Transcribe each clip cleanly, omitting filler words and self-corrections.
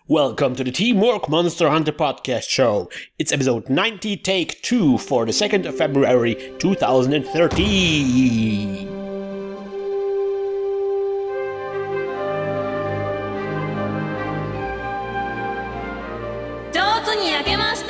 Welcome to the Teamwork Monster Hunter podcast show. It's episode 90, take 2 for the 2nd of February 2013. 上手に焼けました。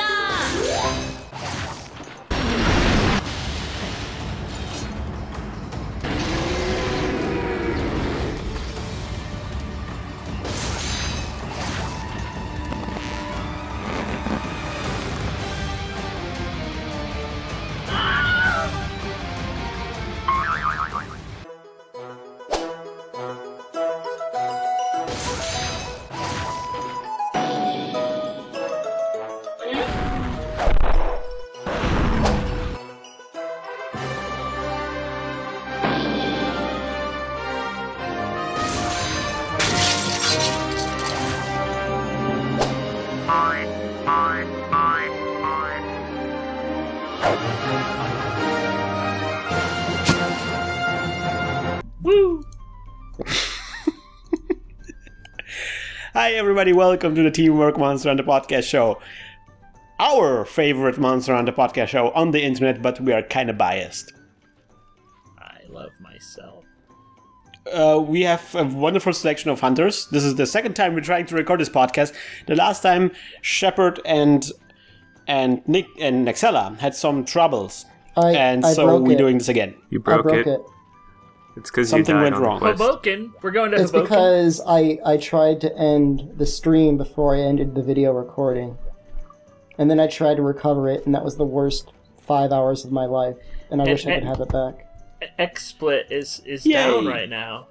Woo! Hi everybody, welcome to the Teamwork Monster Hunter podcast show. Our favorite Monster Hunter podcast show on the internet, but we are kind of biased. I love myself. We have a wonderful selection of hunters. This is the second time we're trying to record this podcast. The last time, Shepard and Nick and Nahxela had some troubles. So we're doing this again. You broke it. It's because something went wrong. Hoboken. We're going to It's Hoboken. because I tried to end the stream before I ended the video recording. And then I tried to recover it, and that was the worst 5 hours of my life. And I wish I could have it back. XSplit is Yay. down right now.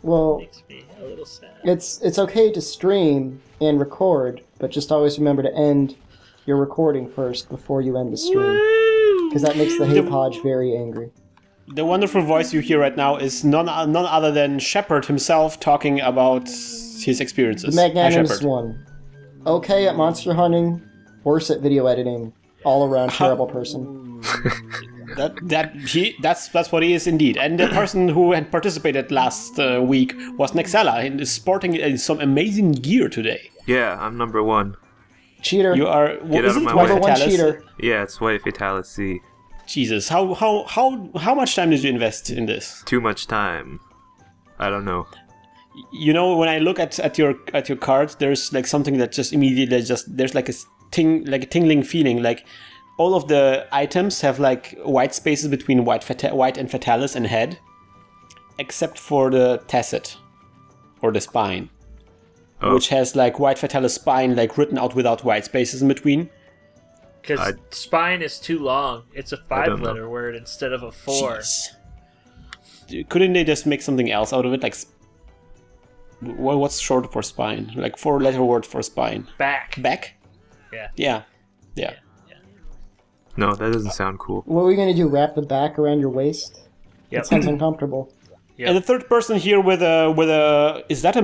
Well, Makes me a little sad. it's okay to stream and record, but just always remember to end your recording first before you end the stream. Because that makes the Hey Podge very angry. The wonderful voice you hear right now is none other than Shepard himself talking about his experiences. The magnanimous Shepard. one. Okay at monster hunting, worse at video editing. All around terrible person. That's what he is indeed. And the person who had participated last week was Nahxela, and is sporting some amazing gear today. Yeah, I'm number one. Cheater. You are Get out of my Number way. one cheater. Yeah, it's White Fatalis C. Jesus, how much time did you invest in this? Too much time. I don't know. You know, when I look at your card, there's like something that just immediately there's like a tingling feeling. Like all of the items have like white spaces between white and Fatalis and head, except for the Tacet or the spine, which has like white Fatalis spine like written out without white spaces in between. Because spine is too long. It's a 5-letter word instead of a 4. Jeez. Couldn't they just make something else out of it? Like, what's short for spine? Like 4-letter word for spine. Back. Back? Yeah. Yeah. No, that doesn't sound cool. What are we going to do? Wrap the back around your waist? Yep. That sounds uncomfortable. Yep. And the third person here with a is that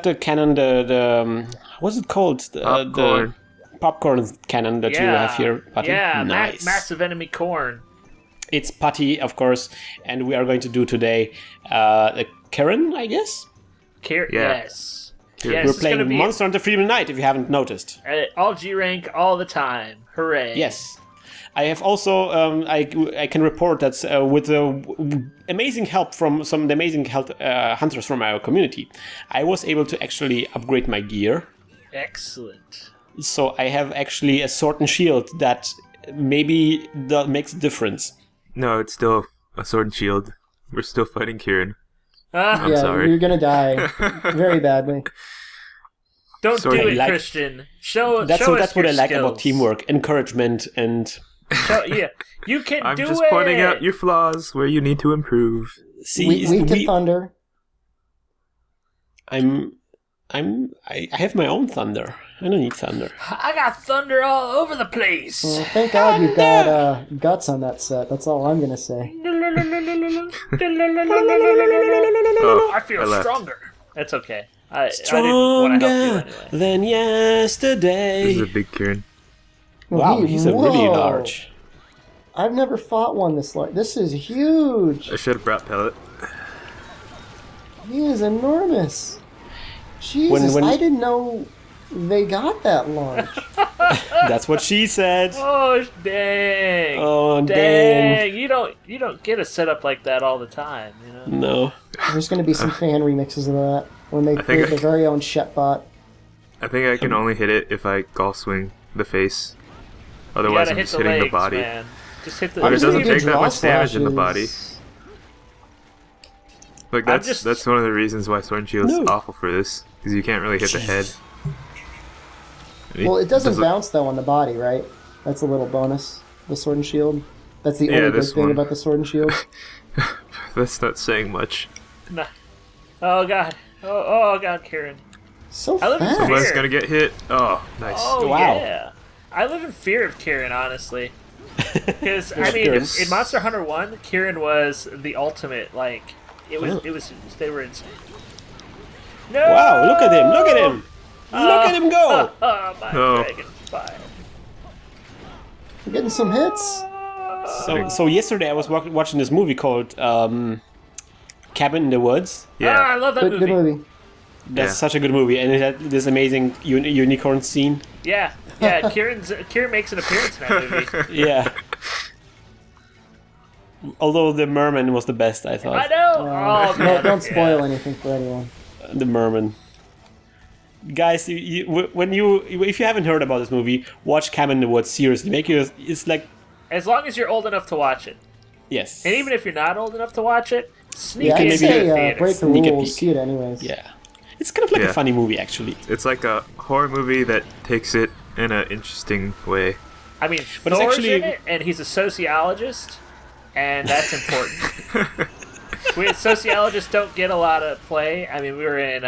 the cannon? The what's it called? The popcorn cannon that you have here, Putty? Yeah, nice. massive enemy corn. It's Putty, of course, and we are going to do today Kirin, I guess? Yes. Yes, We're it's playing gonna be Monster Hunter Freedom Night, if you haven't noticed. all G rank all the time. Hooray. Yes. I have also, I can report that with the amazing help from some amazing hunters from our community, I was able to actually upgrade my gear. Excellent. So I have actually a sword and shield that maybe that makes a difference. No, it's still a sword and shield. We're still fighting Kirin. I'm Yeah, sorry. you're going to die very badly. Don't Sorry. do it, Like- Christian. Show us That's what your I like about skills. teamwork, encouragement, and Yeah, you can I'm do it. just pointing out your flaws where you need to improve. see. Weak to thunder. I have my own thunder. I don't need thunder. I got thunder all over the place. Well, thank God you've got guts on that set. That's all I'm going to say. I feel left. stronger. That's okay. I didn't want to help you anyway. Than yesterday. This is a big Kirin. Wow, he's a really large. I've never fought one this large. This is huge. I should have brought Pellet. He is enormous. Jesus, When- I didn't know They got that large. That's what she said. Oh dang! Oh, dang. Dang! You don't get a setup like that all the time, you know. No. There's going to be some fan remixes of that when they create their very own Shetbot. I think I can only hit it if I golf swing the face. Otherwise, I'm hit just the hitting legs, the body. Man. Just hit the. But it doesn't do take that draw much damage in the body. slashes. Like that's one of the reasons why Sword and Shield's awful for this, because you can't really hit the head. Well, it doesn't bounce though on the body, right? That's a little bonus. The Sword and Shield. That's the only good thing about the Sword and Shield. That's not saying much. Nah. Oh god. Oh god, Kirin. So I live in fast. fear. Someone's gonna get hit. Oh, nice. Oh Wow. yeah. I live in fear of Kirin, honestly. Because I mean, in Monster Hunter 1, Kirin was the ultimate. Like, it was. They were insane. No! Wow! Look at him! Look at him! Look at him go! My dragon fire. We're getting some hits. So yesterday I was watching this movie called Cabin in the Woods. Yeah. I love that Good movie. That's such a good movie, and it had this amazing unicorn scene. Yeah. Kirin makes an appearance in that movie. Yeah. Although the merman was the best, I thought. I know. No, don't spoil anything for anyone. The merman. Guys, if you haven't heard about this movie, watch Cabin in the Woods. Seriously, it's like. As long as you're old enough to watch it, Yes. and even if you're not old enough to watch it, sneak Yeah, in I'd the say theater. break the Sneak a rules, peek. see it anyways. Yeah. It's kind of like a funny movie, actually. It's like a horror movie that takes it in an interesting way. I mean, But it's Thor's actually- in it, and he's a sociologist, and that's important. Sociologists don't get a lot of play. I mean, we were in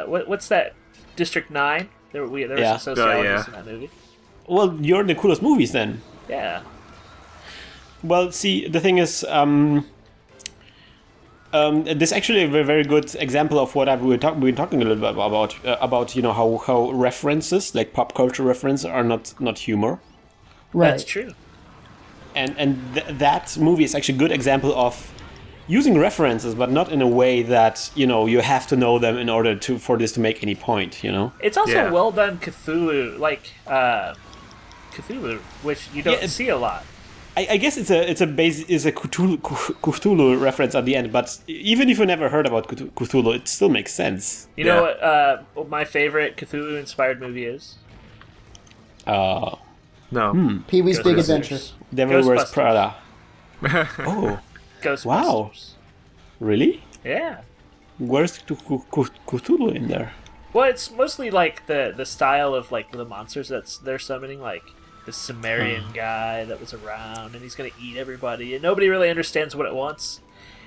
what's that? District 9. There were some sociologists in that movie. Well, you're in the coolest movies then. Yeah. Well, see, the thing is, this is actually a very good example of what we've been talking a little bit about how references, like pop culture reference, are not humor. Right. That's true. And that movie is actually a good example of using references, but not in a way that you have to know them in order for this to make any point. It's also well done Cthulhu, like Cthulhu, which you don't see a lot. I guess it's a Cthulhu reference at the end, but even if you never heard about Cthulhu, it still makes sense. You know what my favorite Cthulhu-inspired movie is? No. Pee-wee's Big Adventure. Devil Wears Ghostbusters. Prada. Oh, Ghostbusters. wow. Really? Yeah. Where's Cthulhu in there? Well, it's mostly like the style of like the monsters they're summoning, like the Sumerian guy that was around, and he's gonna eat everybody, and nobody really understands what it wants.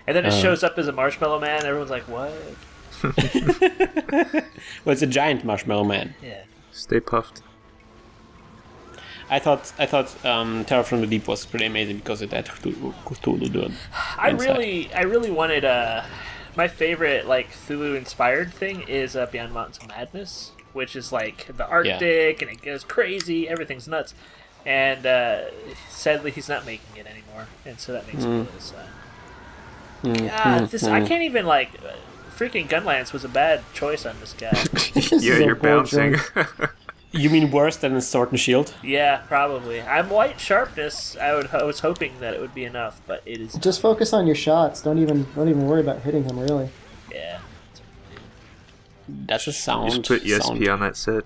And then it shows up as a marshmallow man, and everyone's like, "What?" Well, it's a giant marshmallow man. Yeah. Stay puffed. I thought Terror from the Deep was pretty amazing because it had Cthulhu doing. I really wanted my favorite like Cthulhu inspired thing is Beyond Mountains of Madness, which is like the Arctic and it goes crazy, everything's nuts. And sadly he's not making it anymore, and so that makes me really sad. God, I can't even like freaking Gunlance was a bad choice on this guy. Yeah, you're bouncing. You mean worse than in Sword and Shield? Yeah, probably. I'm white sharpness. I was hoping that it would be enough, but it is. Just focus on your shots. Don't even worry about hitting him. Really. Yeah. That's a sound. Just put ESP on that set.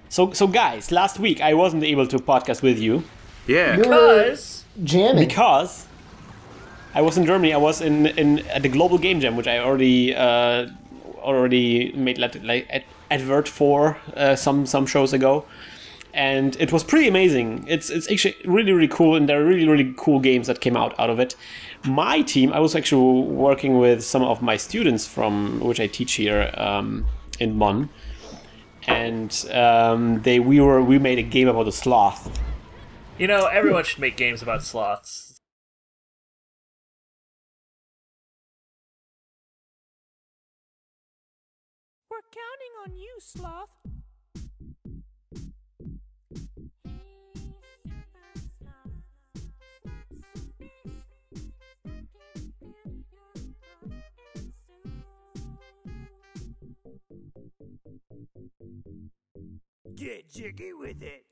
So guys, last week I wasn't able to podcast with you Yeah. Because Jamming. because I was in Germany. I was in at the Global Game Jam, which I already made like advert for some shows ago, and it was pretty amazing. It's actually really cool, and there are really cool games that came out of it. My team, I was actually working with some of my students from which I teach here in Bonn, and we made a game about a sloth. you know, everyone should make games about sloths. We're counting on you, Sloth. Get jiggy with it.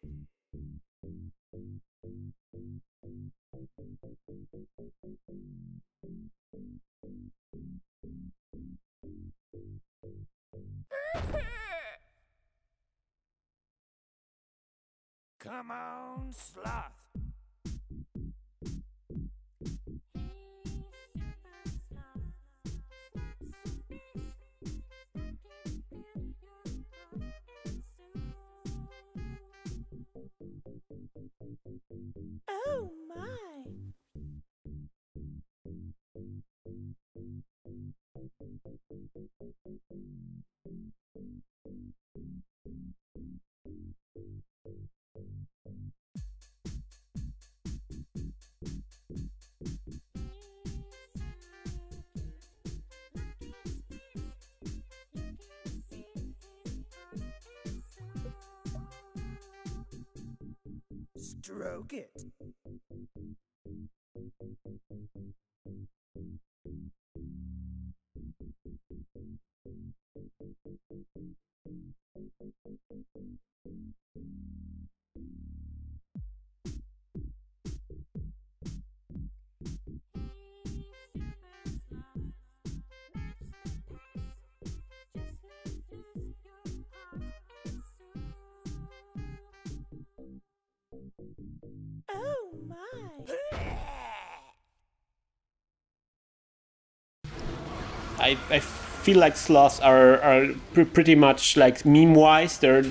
Come on, Sloth. Oh my! Stroke it. Oh my! I feel like sloths are pretty much like meme-wise. They're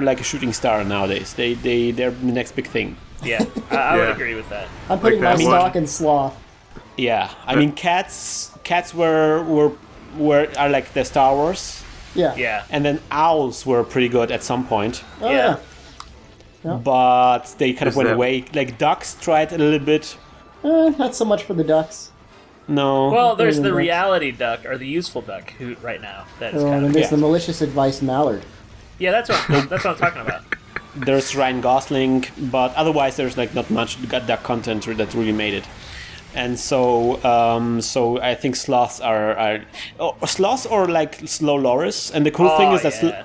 like a shooting star nowadays. They're the next big thing. Yeah, I would agree with that. I'm putting Like my that stock one. in Sloth. Yeah, I mean cats are like the Star Wars, Yeah. Yeah. and then owls were pretty good at some point, Oh, Yeah. yeah. Yeah. but they kind of Is went that- away. Like ducks tried a little bit. Not so much for the ducks. No. Well, there's the Ducks. reality duck or the useful duck who right now. That is Oh, kind and of there's yeah. the malicious advice mallard. yeah. That's what I'm talking about. There's Ryan Gosling, but otherwise there's like not much duck content that really made it. And so I think sloths are sloths or like slow loris. And the cool thing is that yeah.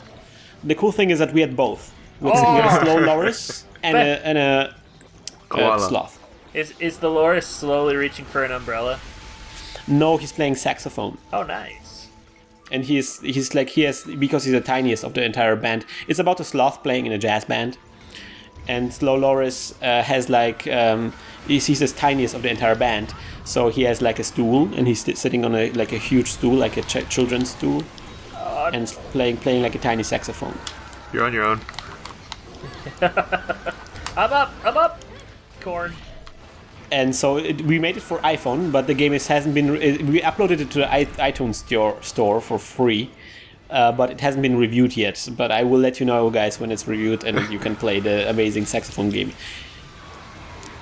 the cool thing is that we had both. We had a slow loris and a Koala. sloth. Is the Loris slowly reaching for an umbrella? No, he's playing saxophone. Oh, nice. And he's because he's the tiniest of the entire band. It's about a sloth playing in a jazz band, and Slow Loris has like he's the tiniest of the entire band. So he has like a stool, and he's sitting on a huge stool, like a children's stool, and playing like a tiny saxophone. You're on your own. I'm up. Corn. And so we made it for iPhone, but the game hasn't been. We uploaded it to the iTunes store for free, but it hasn't been reviewed yet. But I will let you know, guys, when it's reviewed, and you can play the amazing saxophone game.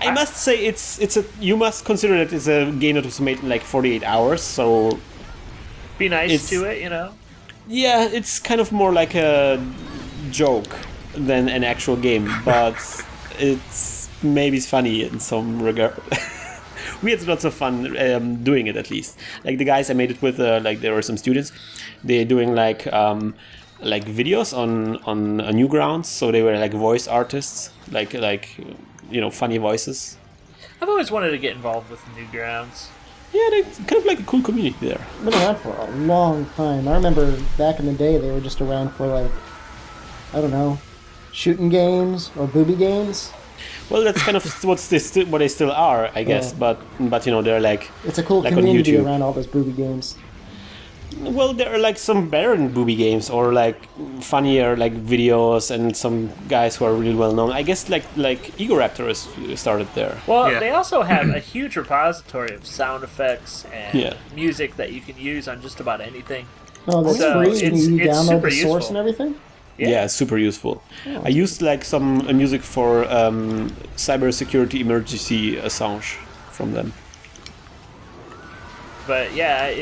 I must say, you must consider that it's a game that was made in like 48 hours. So Be nice It's- to it, you know. yeah, it's kind of more like a joke than an actual game, but maybe it's funny in some regard. We had lots of fun doing it, at least. Like the guys I made it with, like there were some students. They're doing like videos on Newgrounds, so they were like voice artists, like funny voices. I've always wanted to get involved with Newgrounds. Yeah, they're kind of like a cool community there. Been around for a long time. I remember back in the day they were just around for like, I don't know, shooting games or booby games. Well, that's kind of what they still are, I guess. Yeah. But they're like, It's a cool Like on community YouTube. around all those booby games. well, there are like some better than booby games or like funnier like videos, and some guys who are really well known. I guess like Egoraptor is started there. Well, Yeah. they also have a huge repository of sound effects and Yeah. music that you can use on just about anything. Oh, that's So free. Can you it's download super the source useful. and everything? Yeah, super useful. I used like some music for cybersecurity emergency Assange from them. But yeah,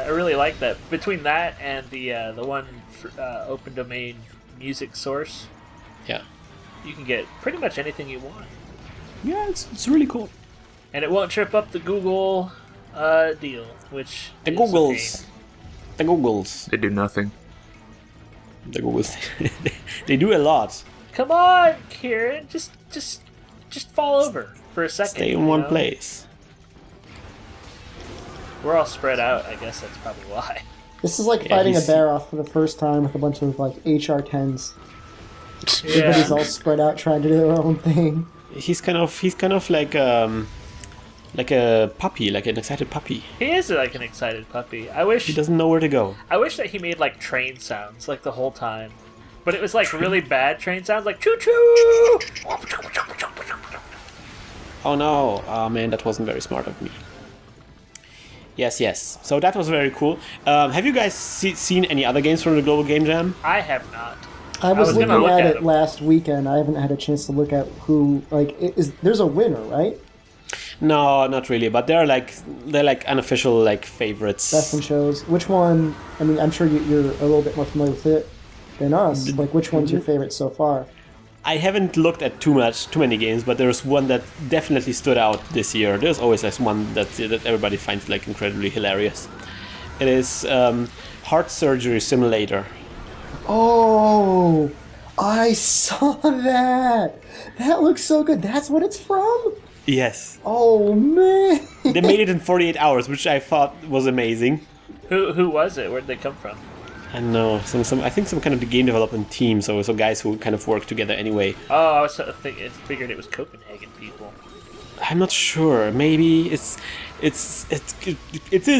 I really like that. Between that and the one open domain music source, Yeah, you can get pretty much anything you want, yeah, it's really cool. and it won't trip up the Google deal, which The is a Googles. The Googles. They do nothing. The Googles. They do a lot. Come on, Kirin, just fall over for a second. Stay in one place. We're all spread out. I guess that's probably why. This is like fighting a Baroth for the first time with a bunch of like HR-10s. Everybody's all spread out trying to do their own thing. He's kind of like a puppy, like an excited puppy. He is like an excited puppy. I wish he doesn't know where to go. I wish that he made like train sounds like the whole time, but it was like really bad train sounds, like choo choo. Oh no! Oh man, that wasn't very smart of me. Yes. So that was very cool. Have you guys seen any other games from the Global Game Jam? I have not. I was looking gonna look at at it last weekend. I haven't had a chance to look at who there's a winner, right? No, not really. But they're like unofficial like favorites. Best in shows. Which one? I mean, I'm sure you're a little bit more familiar with it than us. Like, which one's your favorite so far? I haven't looked at too many games, but there's one that definitely stood out this year. There's always one that everybody finds like incredibly hilarious. It is Heart Surgery Simulator. Oh, I saw that. That looks so good. That's what it's from? Yes. Oh man. They made it in 48 hours, which I thought was amazing. Who was it? Where'd they come from? I don't know, I think some kind of the game development team, so guys who kind of work together anyway. Oh, I was figured it was Copenhagen people. I'm not sure. Maybe it is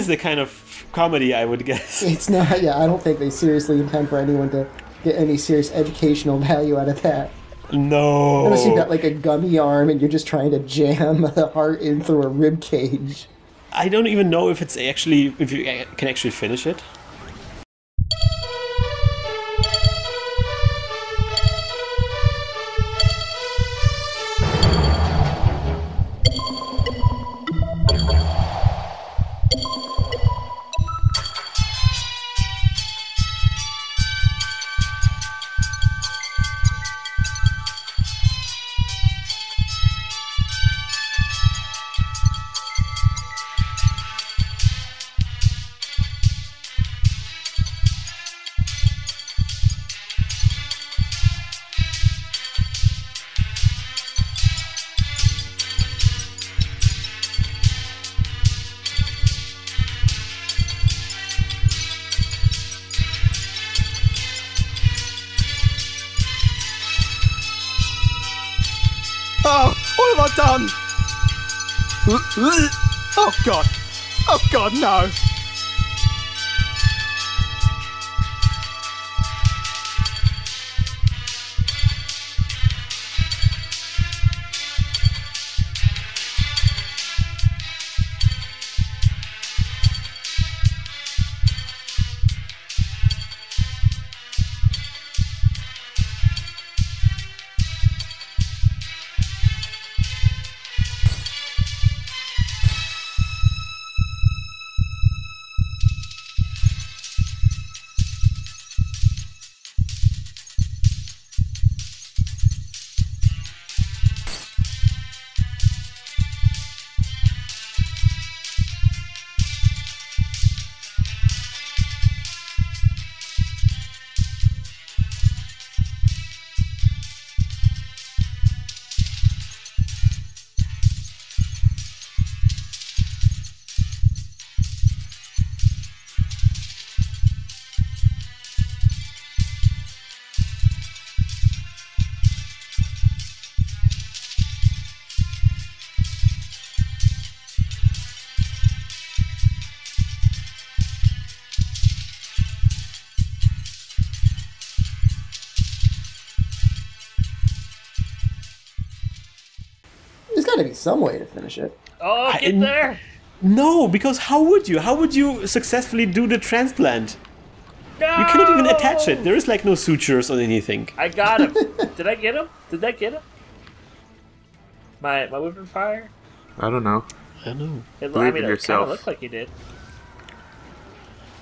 the kind of comedy, I would guess. It's not. Yeah, I don't think they seriously intend for anyone to get any serious educational value out of that. No. Unless you've got like a gummy arm and you're just trying to jam the heart in through a rib cage. I don't even know if you can actually finish it. Oh, what have I done? Oh God. Oh God, no. There's got to be some way to finish it. Oh, get there! No, because how would you? How would you successfully do the transplant? No! You cannot even attach it. There is like no sutures or anything. I got him. Did I get him? Did that get him? My wyvern fire? I don't know. I don't know. It Believe in kind yourself. of looked like he did.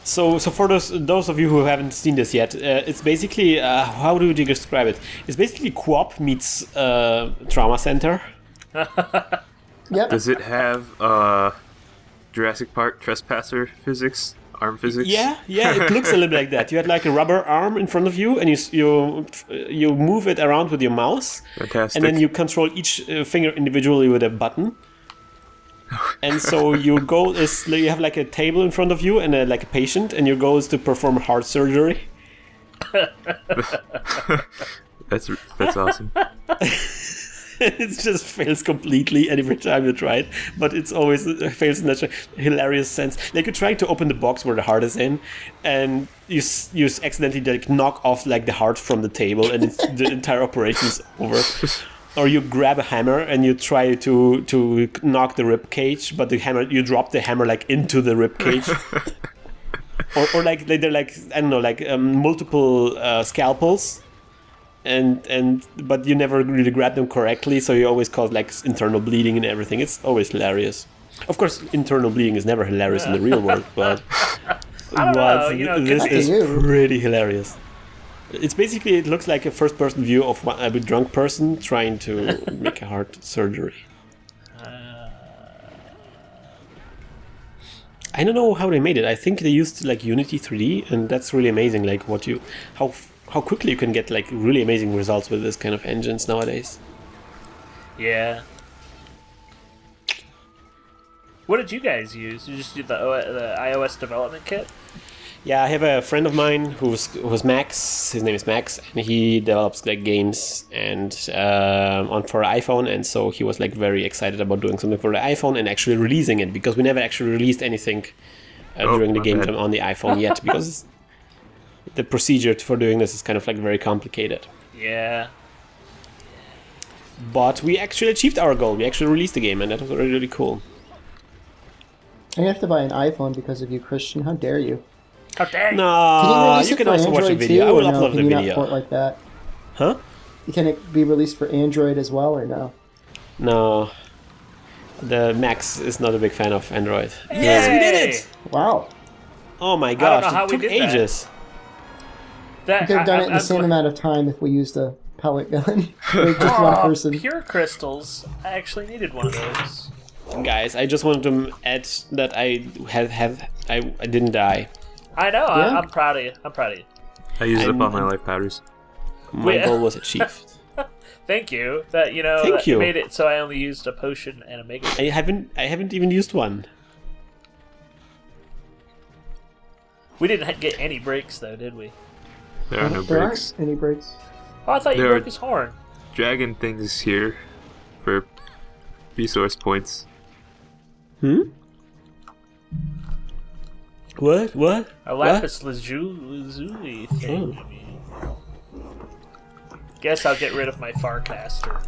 So for those of you who haven't seen this yet, it's basically how do you describe it? It's basically co-op meets trauma center. Yep. Does it have Jurassic Park trespasser physics arm physics? Yeah, it looks a little bit like that. You had like a rubber arm in front of you, and you move it around with your mouse. Fantastic. And then you control each finger individually with a button. And so your goal is you have like a table in front of you and like a patient, and your goal is to perform heart surgery. That's awesome. It just fails completely every time you try it, but it's always fails in such a hilarious sense. Like you're trying to open the box where the heart is in, and you accidentally like knock off like the heart from the table, and the entire operation is over. Or you grab a hammer and you try to knock the rib cage, but you drop the hammer like into the rib cage. or like they're like I don't know, like multiple scalpels. But you never really grab them correctly, so you always cause like internal bleeding and everything. It's always hilarious. Of course, internal bleeding is never hilarious in the real world, but this is pretty hilarious. It's basically, it looks like a first-person view of a drunk person trying to make a heart surgery. I don't know how they made it. I think they used like Unity 3D, and that's really amazing. Like how quickly you can get like really amazing results with this kind of engines nowadays. Yeah. What did you guys use? You just did the iOS development kit? Yeah, I have a friend of mine who's Max. His name is Max, and he develops like games and for iPhone. And so he was like very excited about doing something for the iPhone and actually releasing it, because we never actually released anything during the game jam on the iPhone yet, because the procedure for doing this is kind of like very complicated. Yeah. But we actually achieved our goal. We actually released the game, and that was really, really cool. I have to buy an iPhone because of you, Christian. How dare you? How dare you? No, you can also watch a video. I will upload the video. Not port like that? Huh? Can it be released for Android as well, or no? No. The Max is not a big fan of Android. Yay! Yes, we did it! Wow. Oh my gosh, it took ages. We could have done it in the same amount of time if we used a pellet gun. Just one person. Pure crystals. I actually needed one of those. Guys, I just wanted to add that I didn't die. I know. Yeah. I'm proud of you. I'm proud of you. I used up all my life powders. My goal was achieved. Thank you. That you made it so I only used a potion and a mega. I haven't even used one. We didn't get any breaks though, did we? There are no There breaks. aren't any breaks. Oh, I thought you There broke are- his horn. Dragon things here for resource points. What? A lapis lazuli thing. Guess I'll get rid of my Farcaster.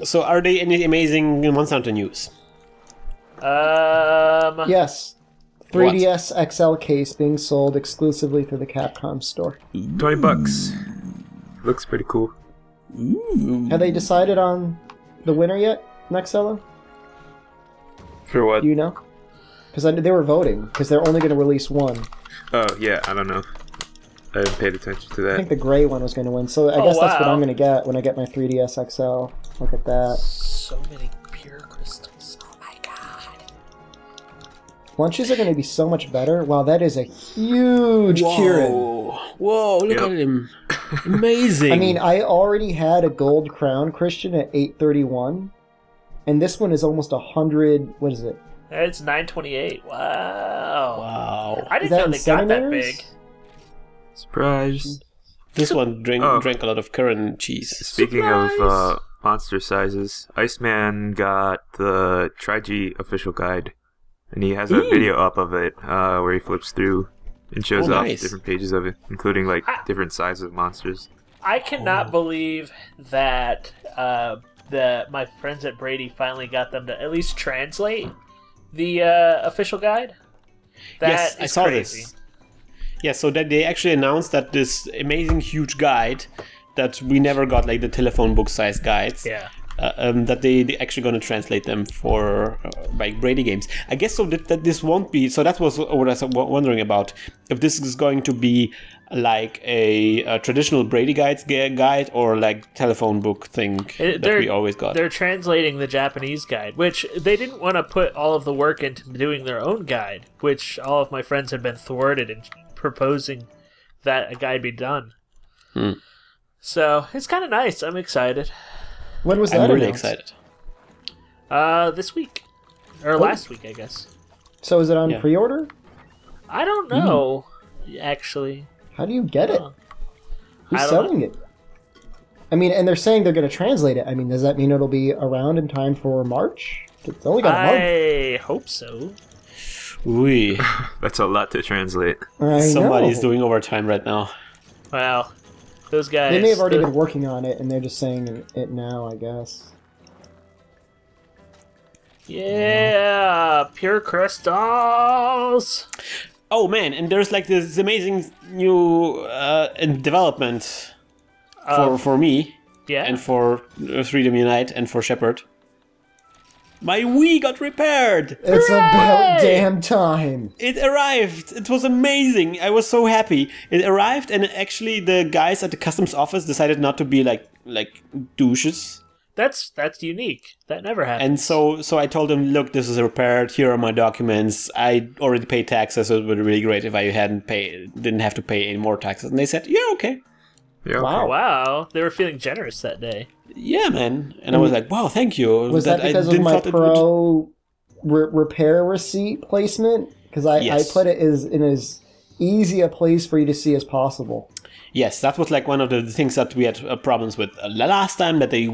So, are there any amazing Monster Hunter news? Yes. 3DS XL case being sold exclusively through the Capcom store. $20. Looks pretty cool. Have they decided on the winner yet, Nahxela? For what? Do you know? Because they were voting, because they're only going to release one. Oh, yeah, I don't know. I haven't paid attention to I think that. the gray one was going to win, so I guess that's what I'm going to get when I get my 3DS XL. Look at that. So many pure crystals. Oh my god. Lunches are going to be so much better. Wow, that is a huge Kirin. Whoa, look at him. Amazing. I mean, I already had a gold crown, Christian, at 831. And this one is almost 100, what is it? It's 928. Wow. Wow. I Is didn't that know in they got that centimeters? big. Surprise. This one drank a lot of Kirin cheese. Speaking of monster sizes, Iceman got the Trigi official guide, and he has a video up of it where he flips through and shows off different pages of it, including like different sizes of monsters. I cannot believe that my friends at Brady finally got them to at least translate the official guide. Yes, That I is saw crazy. this. Yeah, so that they actually announced that this amazing huge guide that we never got, like the telephone book size guides. Yeah. that they actually going to translate them for like Brady games. I guess so that this won't be. So that was what I was wondering about, if this is going to be like a traditional Brady guide or like telephone book thing that we always got. They're translating the Japanese guide, which they didn't want to put all of the work into doing their own guide, which all of my friends have been thwarted in proposing that a guide be done. So it's kind of nice. I'm excited. When was that? I'm really announced? excited. This week or last week, I guess. So is it on pre-order? I don't know, actually. How do you get it? Who's I don't selling it? I mean, and they're saying they're going to translate it. I mean, does that mean it'll be around in time for March? It's only got a month. I hope so. Ooh. That's a lot to translate. Somebody's doing overtime right now. Well, those guys. They may have already been working on it, and they're just saying it now, I guess. Yeah, pure crystals. Oh man, and there's like this amazing new development for me, and for Freedom Unite and for Shepard. My Wii got repaired! It's about damn time! It arrived! It was amazing! I was so happy. It arrived, and actually the guys at the customs office decided not to be like douches. That's unique. That never happened. And so I told them, look, this is repaired. Here are my documents. I already paid taxes, so it would be really great if I didn't have to pay any more taxes. And they said, yeah, okay. Yeah, Wow. They were feeling generous that day. Yeah, man. And I was like, wow, thank you. Was that because of my pro repair receipt placement? Because I put it in as easy a place for you to see as possible. Yes, that was like one of the things that we had problems with last time, that they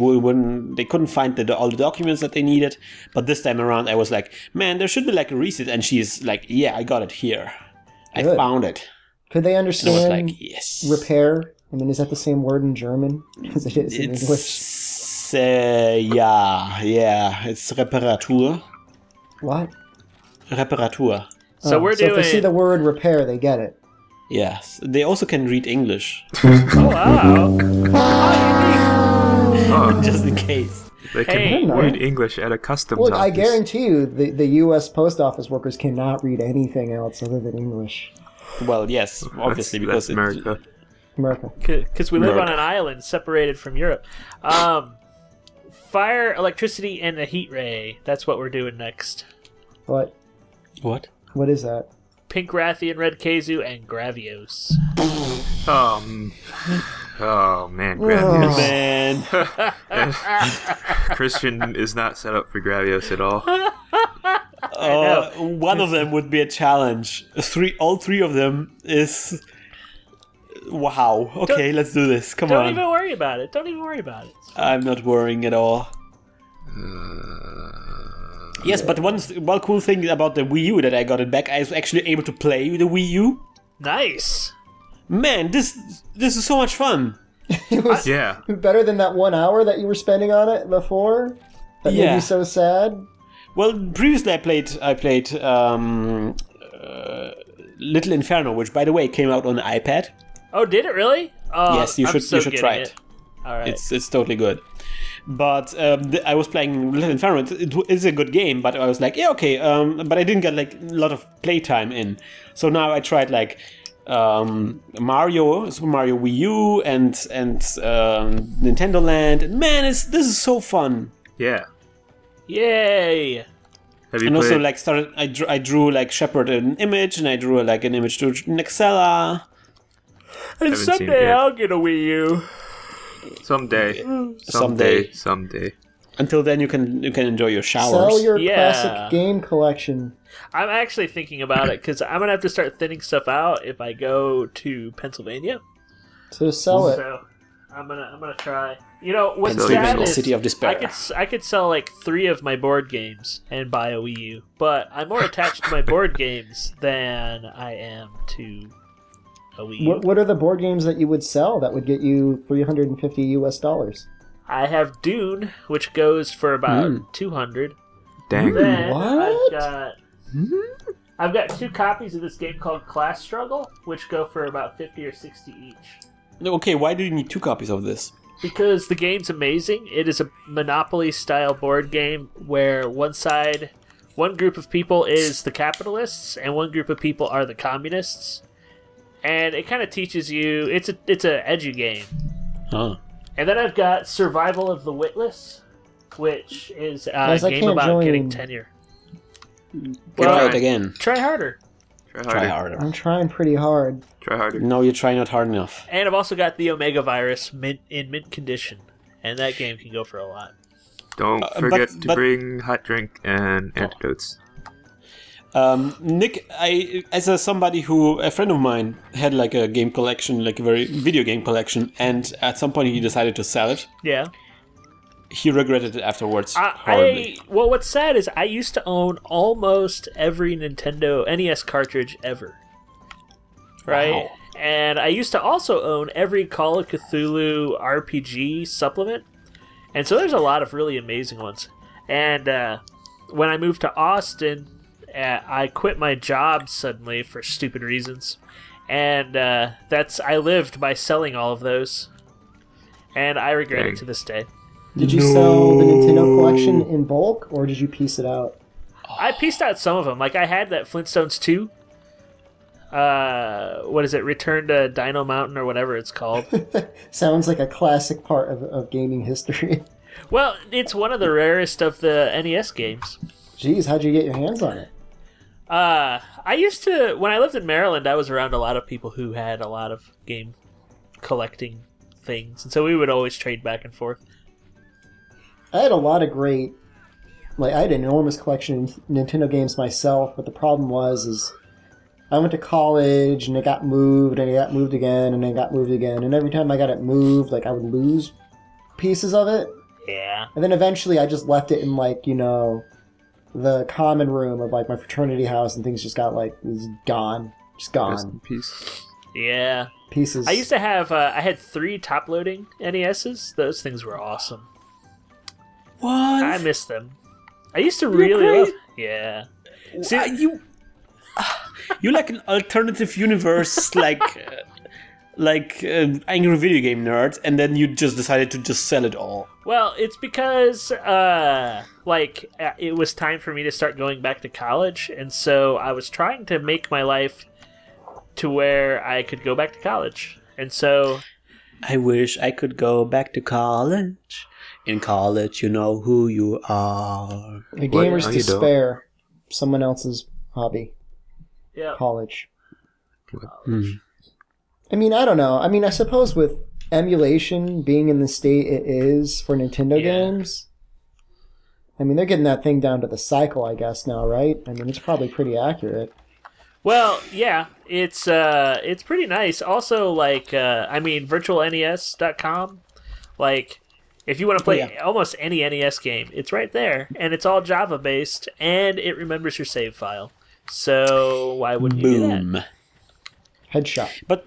couldn't find all the documents that they needed. But this time around, I was like, man, there should be like a receipt. And she's like, yeah, I got it here. Good. I found it. Could they understand and I was like, yes. Repair? I mean, is that the same word in German as it is in English? Yeah. It's Reparatur. What? Reparatur. So if they see the word repair, they get it. Yes. They also can read English. Oh, wow. Just in case. They can read English at a customs office. I guarantee you the U.S. post office workers cannot read anything else other than English. Well, yes, obviously, because that's America. Because we live on an island separated from Europe. Fire, electricity, and a heat ray. That's what we're doing next. What? What? What is that? Pink Rathian, red Khezu, and Gravios. Oh man, Gravios. Man. Christian is not set up for Gravios at all. One of them would be a challenge. All three of them is... Wow. Okay, let's do this. Come on. Don't even worry about it. I'm not worrying at all. Yes, but one cool thing about the Wii U that I got it back, I was actually able to play the Wii U. Nice. Man, this is so much fun. It was better than that 1 hour that you were spending on it before. That made you so sad. Well, previously I played Little Inferno, which by the way came out on the iPad. Oh, did it really? Yes, you should try it. All right, it's totally good. But I was playing Little Inferno. It is a good game, but I was like, yeah, okay. But I didn't get like a lot of playtime in. So now I tried like Super Mario Wii U and Nintendo Land. And man, this is so fun. Yeah. Yay! Have you and played? Also like I drew like Shepard an image, and I drew like an image to Nahxela. And someday I'll get a Wii U. Someday. Until then, you can enjoy your showers. Sell your classic game collection. I'm actually thinking about it because I'm gonna have to start thinning stuff out if I go to Pennsylvania. So sell it. So I'm gonna try. You know what's Pennsylvania, sad is City of Despair. I could sell like 3 of my board games and buy a Wii U, but I'm more attached to my board games than I am to a Wii U. What are the board games that you would sell that would get you $350 US? I have Dune, which goes for about 200. Dang. Then What? I've got 2 copies of this game called Class Struggle, which go for about 50 or 60 each. Okay, why do you need 2 copies of this? because the game's amazing. It is a Monopoly-style board game where one group of people is the capitalists, and one group of people are the communists. And it kind of teaches you... It's a edu game. Huh. And then I've got Survival of the Witless, which is a game about getting tenure. Try it again. Try harder. Try harder. I'm trying pretty hard. Try harder. No, you try not hard enough. And I've also got the Omega Virus in mint condition. And that game can go for a lot. Don't forget to bring hot drink and antidotes. Nick, a friend of mine had like a game collection, like a very video game collection, and at some point he decided to sell it. Yeah. He regretted it afterwards horribly. Well, what's sad is I used to own almost every Nintendo NES cartridge ever. Right? Wow. And I used to also own every Call of Cthulhu RPG supplement. And so there's a lot of really amazing ones. And when I moved to Austin, I quit my job suddenly for stupid reasons. And I lived by selling all of those. And I regret it to this day. Did you sell the Nintendo collection in bulk, or did you piece it out? I pieced out some of them. Like, I had that Flintstones 2. What is it? Return to Dino Mountain or whatever it's called. Sounds like a classic part of gaming history. Well, it's one of the rarest of the NES games. Jeez, how'd you get your hands on it? I used to... When I lived in Maryland, I was around a lot of people who had a lot of game collecting things. And so we would always trade back and forth. I had a lot of great... I had an enormous collection of Nintendo games myself, but the problem was I went to college, and it got moved, and it got moved again, and it got moved again, and every time I got it moved, I would lose pieces of it. Yeah. And then eventually I just left it in, the common room of, my fraternity house, and things just got, it was gone. Just gone. Rest in peace. Yeah. Pieces. I used to have... I had 3 top-loading NESs. Those things were awesome. What? I miss them. I used to really love... Yeah. See, you like an alternative universe, angry video game nerd, and then you just decided to just sell it all. Well, it's because, it was time for me to start going back to college, and so I was trying to make my life to where I could go back to college. And so... I wish I could go back to college. In college, you know who you are. A gamer's despair. Someone else's hobby. Yeah. College. I mean, I don't know. I mean, I suppose with emulation being in the state it is for Nintendo games, I mean, they're getting that thing down to the cycle, I guess, now, right? I mean, it's probably pretty accurate. Well, yeah, it's pretty nice. Also, virtualnes.com, if you want to play almost any NES game, it's right there, and it's all Java-based, and it remembers your save file. So why wouldn't you do that? Headshot. But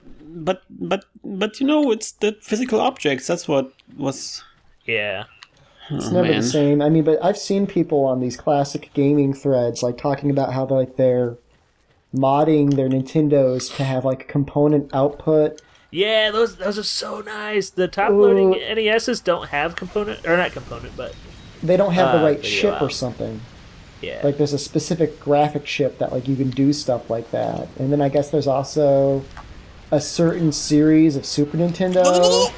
it's the physical objects. That's what was. Yeah. It's never the same. I mean, but I've seen people on these classic gaming threads talking about how they're modding their Nintendos to have component output. Yeah, those are so nice. The top-loading NESs don't have but... They don't have the right chip or something. Yeah. There's a specific graphic chip that, you can do stuff like that. And then I guess there's also a certain series of Super Nintendo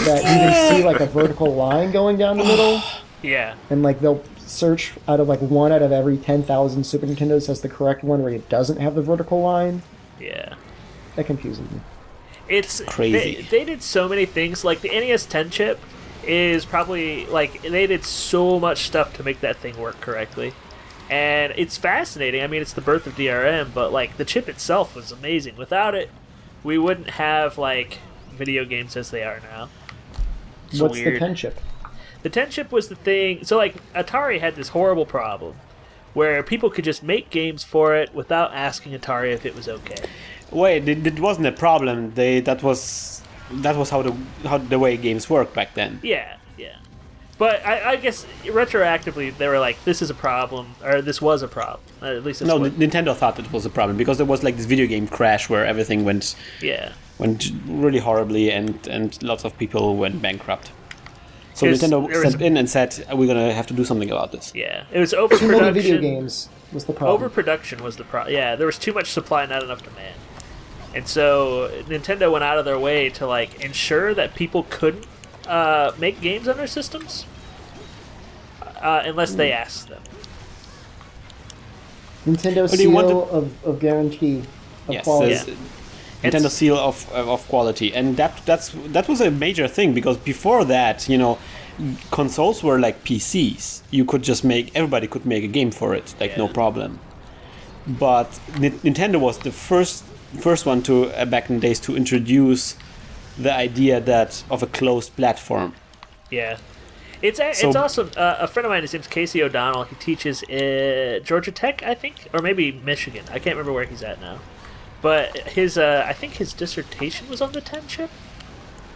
that you can see, a vertical line going down the middle. Yeah. And, they'll search out of, 1 out of every 10,000 Super Nintendos has the correct one where it doesn't have the vertical line. Yeah. That confuses me. It's crazy. They did so many things. The NES 10 chip is probably they did so much stuff to make that thing work correctly, and it's fascinating. I mean, it's the birth of DRM, but the chip itself was amazing. Without it, we wouldn't have video games as they are now. What's the 10 chip? The 10 chip was the thing. So Atari had this horrible problem where people could just make games for it without asking Atari if it was okay. Wait, it wasn't a problem. That was how the way games work back then. Yeah. But I guess retroactively they were like, this is a problem, or this was a problem. At least Nintendo thought it was a problem because there was this video game crash where everything went went really horribly, and lots of people went bankrupt. So Nintendo stepped in and said, "We're gonna have to do something about this." Yeah, it was Too overproduction. many video games was the problem. Overproduction was the problem. Yeah, there was too much supply, not enough demand. And so Nintendo went out of their way to like ensure that people couldn't make games on their systems unless they asked them. Nintendo seal of guarantee of quality. Yes, Nintendo seal of quality, and that was a major thing, because before that, consoles were like PCs. You could just everybody could make a game for it, no problem. But Nintendo was the first one to back in the days to introduce the idea of a closed platform. Yeah. It's awesome. A friend of mine, his name's Casey O'Donnell. He teaches at Georgia Tech, I think, or maybe Michigan. I can't remember where he's at now. But I think his dissertation was on the 10 chip.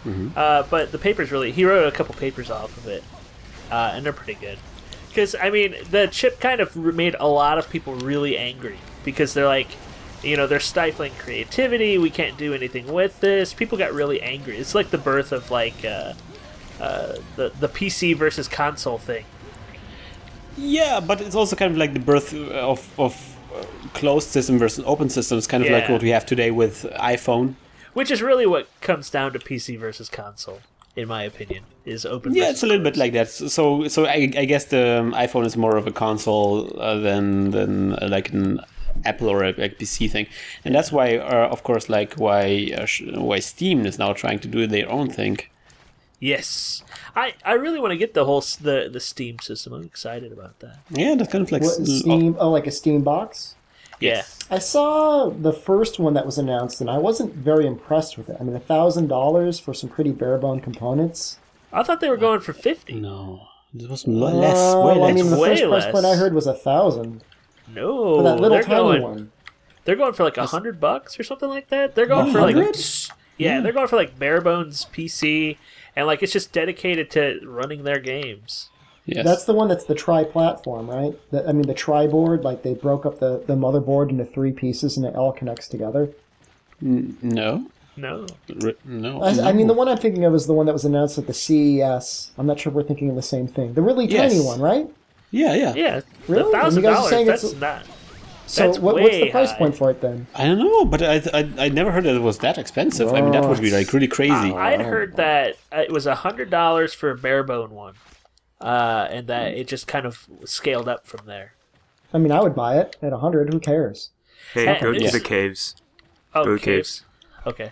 Mm-hmm. But the paper's he wrote a couple papers off of it, and they're pretty good. Because, the chip kind of made a lot of people really angry, because they're like, they're stifling creativity, we can't do anything with this. People got really angry. It's like the birth of, the PC versus console thing. Yeah, but it's also kind of like the birth of closed system versus open systems, kind of like what we have today with iPhone. Which is really what comes down to PC versus console, in my opinion, is open. Yeah, it's a little bit like that. So I guess the iPhone is more of a console than like an Apple or a PC thing, and that's why, of course, why Steam is now trying to do their own thing. Yes, I really want to get the Steam system. I'm excited about that. Yeah, that's kind of like Steam. Oh, like a Steam box. Yeah. I saw the first one that was announced, and I wasn't very impressed with it. $1,000 for some pretty bare-bone components. I thought they were going for $50. No, it was less. Way less. The first price point I heard was $1,000. No, for that little tiny one. They're going for like $100 or something like that. They're going for they're going for bare bones PC, and it's just dedicated to running their games. Yes. That's the one that's the tri-platform, right? The tri-board, they broke up the motherboard into 3 pieces and it all connects together. No. No. The one I'm thinking of is the one that was announced at the CES. I'm not sure if we're thinking of the same thing. The really tiny one, right? Yeah. Yeah. Really? $1,000, that's not... So what's the price point for it then? I don't know, but I never heard that it was that expensive. That would be really crazy. I'd heard that it was $100 for a bare bone one. And that it just kind of scaled up from there. I would buy it at 100. Who cares? Hey, go to the caves. Oh, go to caves. Okay.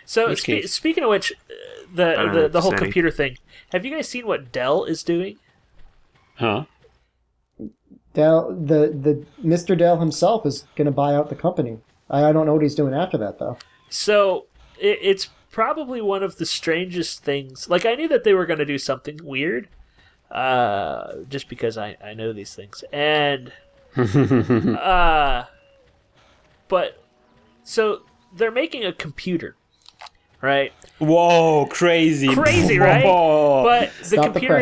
So speaking of which, the whole computer thing. Have you guys seen what Dell is doing? Huh? Dell, the Mr. Dell himself is going to buy out the company. I don't know what he's doing after that though. So it's probably one of the strangest things. I knew that they were going to do something weird. Just because I know these things, and but so they're making a computer, right? Whoa, crazy, right? But the computer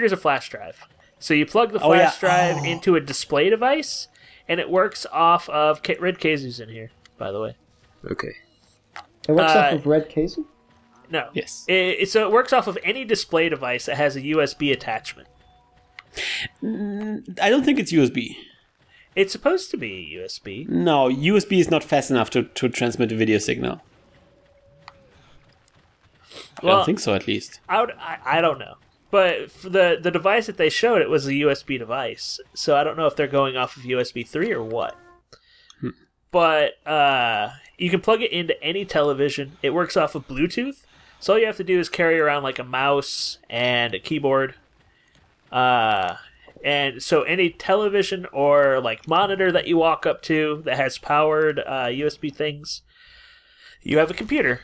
is a flash drive. So you plug the flash drive into a display device, and it works off of Red Khezu's in here, by the way. Okay. It works off of Red Khezu? No. Yes. So it works off of any display device that has a USB attachment. I don't think it's USB. It's supposed to be USB. No, USB is not fast enough to transmit a video signal. I don't think so, at least. I don't know. But for the device that they showed, it was a USB device. So I don't know if they're going off of USB 3 or what. But you can plug it into any television. It works off of Bluetooth. So all you have to do is carry around a mouse and a keyboard. And so any television or monitor that you walk up to that has powered USB things, you have a computer.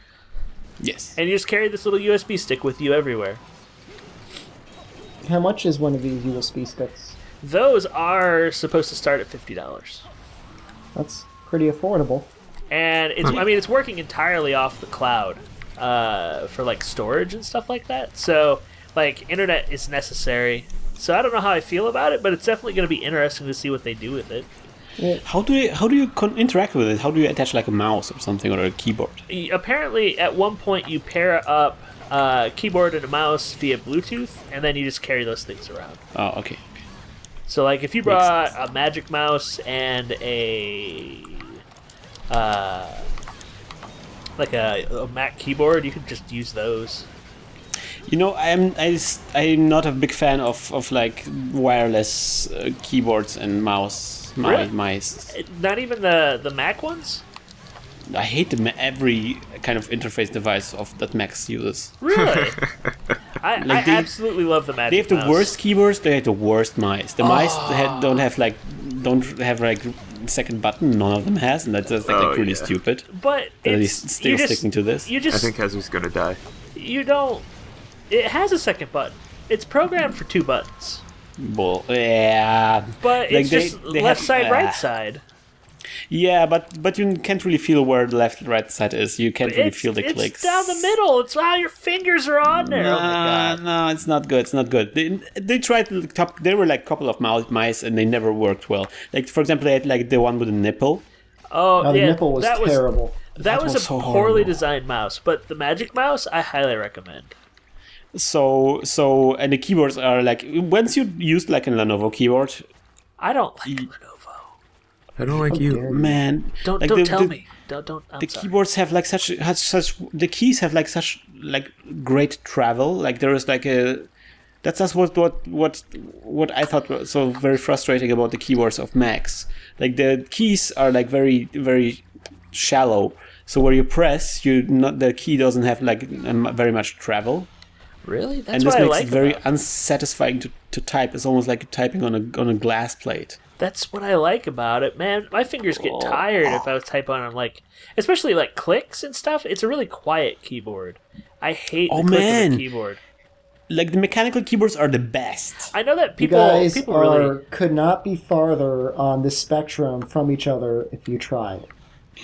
Yes. And you just carry this little USB stick with you everywhere. How much is one of these USB sticks? Those are supposed to start at $50. That's pretty affordable. And it's it's working entirely off the cloud for storage and stuff like that. So internet is necessary. So I don't know how I feel about it, but it's definitely going to be interesting to see what they do with it. How do you interact with it? How do you attach like a mouse or something or a keyboard? Apparently, at one point, you pair up a keyboard and a mouse via Bluetooth, and then you just carry those things around. Oh, okay. So, like, if you brought a Magic Mouse and a Mac keyboard, you could just use those. You know, I'm not a big fan of like wireless keyboards and mouse. Really? Mice. Not even the Mac ones? I hate every kind of interface device that Mac uses. Really? I absolutely love the Magic They have the Mouse. worst keyboards. They have the worst mice. The mice don't have like second button. None of them has, and that's just like really stupid. But That it's he's still sticking to this. You just I think Khezu's gonna die. you don't. It has a second button. It's programmed for 2 buttons, Bull. Yeah. but Like, it's just they left have- side, right side. Yeah, but you can't really feel where the left and right side is. You can't really feel the clicks. It's down the middle. It's how your fingers are on there. Oh my god. No, it's not good. It's not good. They tried to there were like a couple of mice and they never worked well. Like for example, they had like the one with a nipple. Oh, Oh, the yeah, nipple was terrible. That was a was so poorly horrible. designed mouse, but the Magic Mouse I highly recommend. So and the keyboards are like once you use like a Lenovo keyboard, I don't like Lenovo. I don't like you. man. Don't like tell me. Don't. I'm The sorry. keyboards have like such the keys have like such like great travel. Like there is like a that's just what I thought was so very frustrating about the keyboards of Macs. Like the keys are like very very shallow. So where you press, the key doesn't have like very much travel. Really? That's And this what I makes like it very about it. unsatisfying to type. It's almost like typing on a glass plate. That's what I like about it, man. My fingers get tired if I was typing on like, especially like clicks and stuff. It's a really quiet keyboard. I hate the click of the keyboard. Like the mechanical keyboards are the best. I know that You people guys really. could not be farther on this spectrum from each other if you tried.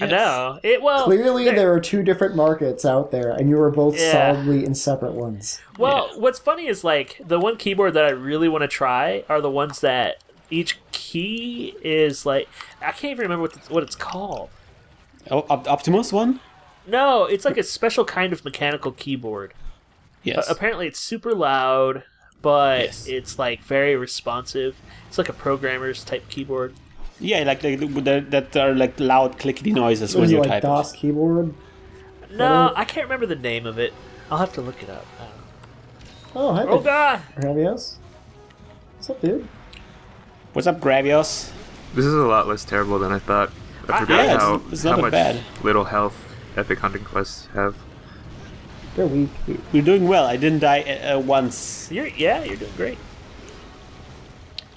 I know Clearly, there are 2 different markets out there, and you are both Yeah. solidly in separate ones. Well, what's funny is like the one keyboard that I really want to try are the ones that each key is like I can't even remember what it's called. Oh, Optimus one? No, it's like a special kind of mechanical keyboard. Yes. Apparently, it's super loud, but Yes. it's like very responsive. It's like a programmer's type keyboard. Yeah, like that are like loud clickety noises What when is it, you like type. DOS keyboard? No, I can't remember the name of it. I'll have to look it up. I don't know. Oh, hi Oh god! Gravios. What's up, dude? What's up, Gravios? This is a lot less terrible than I thought. I forgot yeah, how, it's not how that much bad. little health Epic Hunting Quests have. They're weak. We're doing well. I didn't die once. You're doing great.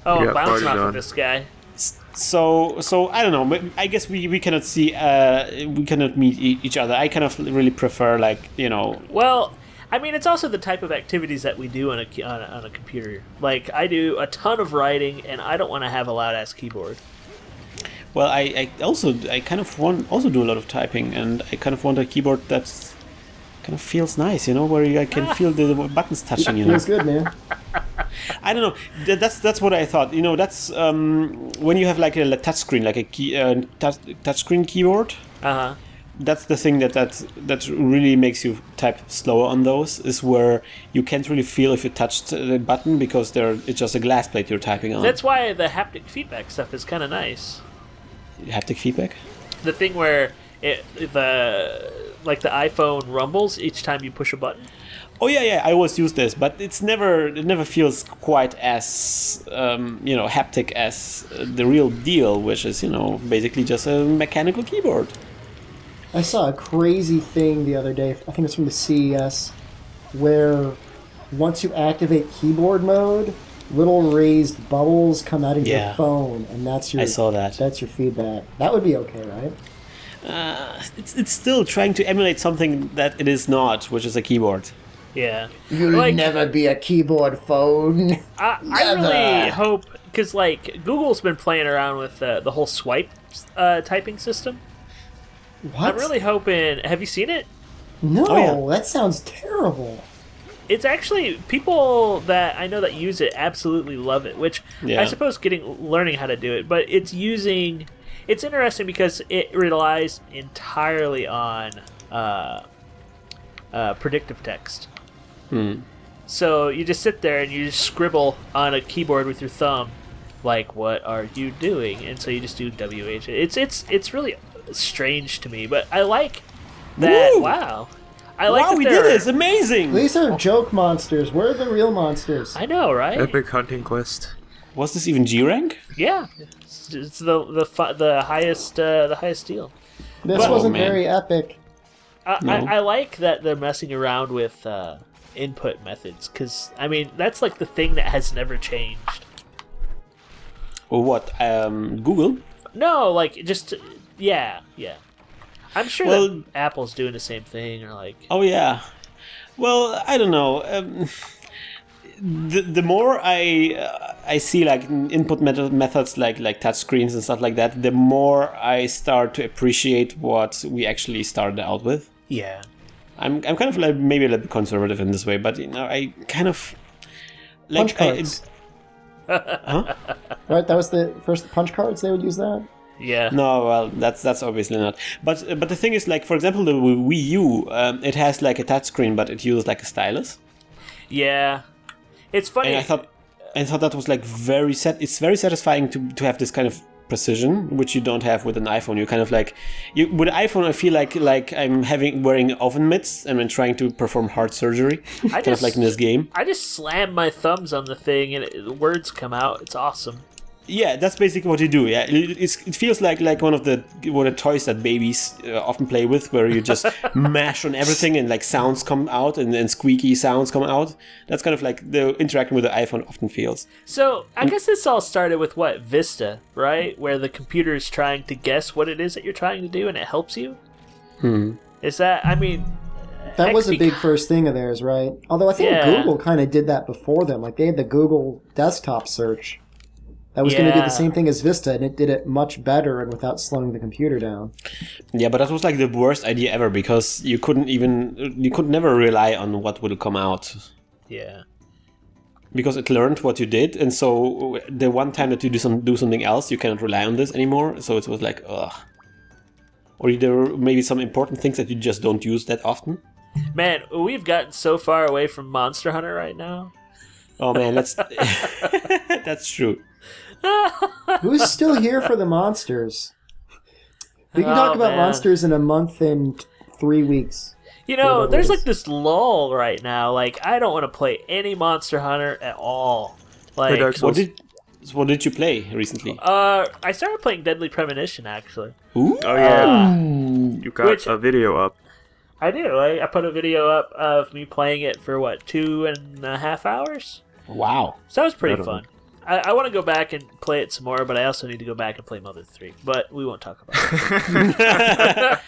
Oh, You I'm got bouncing off farted of on. this guy. So I don't know. But I guess we cannot see. We cannot meet each other. I kind of really prefer like Well, I mean, it's also the type of activities that we do on a computer. Like, I do a ton of writing, and I don't want to have a loud-ass keyboard. Well, I kind of want also do a lot of typing, and I kind of want a keyboard that's kind of feels nice, where I can feel the buttons touching. Feels good, man. I don't know. That's what I thought. That's when you have like a touchscreen, like a touchscreen keyboard. Uh-huh. That's the thing that really makes you type slower on those, is where you can't really feel if you touched the button because it's just a glass plate you're typing on. That's why the haptic feedback stuff is kind of nice. Haptic feedback? The thing where the iPhone rumbles each time you push a button. Oh yeah, I always use this, but it never feels quite as haptic as the real deal, which is basically just a mechanical keyboard. I saw a crazy thing the other day. I think it's from the CES, where once you activate keyboard mode, little raised bubbles come out of your phone, and that's your. I saw that. That's your feedback. That would be okay, right? It's still trying to emulate something that it is not, which is a keyboard. Yeah. You'll never be a keyboard phone. I really hope, because Google's been playing around with the whole swipe typing system. What? I'm really hoping. Have you seen it? No, Oh, yeah. that sounds terrible. it's actually people that I know that use it absolutely love it, which I suppose learning how to do it, but it's interesting because it relies entirely on predictive text. So you just sit there and you just scribble on a keyboard with your thumb, like, what are you doing? And so you just do WH. It's really strange to me, but I like that. Woo! Wow. I like that we did it. It's amazing. These are joke monsters. Where are the real monsters? I know, right? Epic hunting quest. Was this even G rank? Yeah. It's the highest deal. This wasn't very epic. I like that they're messing around with input methods, because, I mean, that's like the thing that has never changed. Or what? Google? No, like, just, yeah. I'm sure that Apple's doing the same thing, or like... Oh, yeah. Well, I don't know. The more I see like input methods like touch screens and stuff like that, the more I start to appreciate what we actually started out with. Yeah. I'm kind of like maybe a little bit conservative in this way, but I kind of like punch cards. Huh? Right, that was the first punch cards. They would use that. Yeah. No, well, that's obviously not. But the thing is, like, for example, the Wii U, it has like a touchscreen, but it uses like a stylus. Yeah, it's funny. And I thought that was like it's very satisfying to have this kind of precision, which you don't have with an iPhone. You kind of like with an iPhone, I feel like I'm wearing oven mitts and I'm trying to perform heart surgery. Kind of like in this game. I just slam my thumbs on the thing and the words come out. It's awesome. Yeah, that's basically what you do. Yeah, it feels like one of the toys that babies often play with, where you just mash on everything and like sounds come out and squeaky sounds come out. That's kind of like the interaction with the iPhone often feels. So I guess this all started with what, Vista, right? Where the computer is trying to guess what it is that you're trying to do, and it helps you. Is that? I mean, that was a big first thing of theirs, right? Although I think Google kind of did that before them. Like they had the Google desktop search. That was going to do the same thing as Vista, and it did it much better and without slowing the computer down. Yeah, but that was like the worst idea ever, because you could never rely on what will come out. Yeah. Because it learned what you did, and so the one time that you do something else, you cannot rely on this anymore. So it was like, ugh. Or there were maybe some important things that you just don't use that often. Man, we've gotten so far away from Monster Hunter right now. Oh man, that's true. Who's still here for the monsters? We can talk about monsters in a month and 3 weeks. You know, there's like this lull right now. Like, I don't want to play any Monster Hunter at all. Like, what did you play recently? I started playing Deadly Premonition, actually. Ooh. Oh yeah, you got a video up. I do. I put a video up of me playing it for 2.5 hours. Wow. So that was pretty fun. I want to go back and play it some more, but I also need to go back and play Mother 3. But we won't talk about it.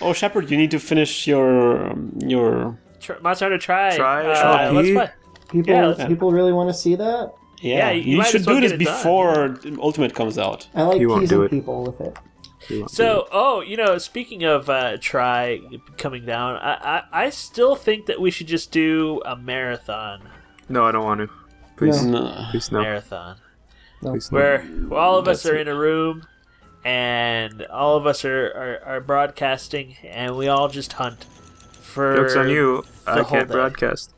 Oh, Shepard, you need to finish your Monster Hunter Try. Let's play. People really want to see that? Yeah, you should do this before Ultimate comes out. I like teasing people with it. So, speaking of Try coming down, I still think that we should just do a marathon. No, I don't want to. Please, no. Please no. Marathon. No. Please where all of us are in a room, and all of us are broadcasting, and we all just hunt for. Joke's on you. I can't day. broadcast.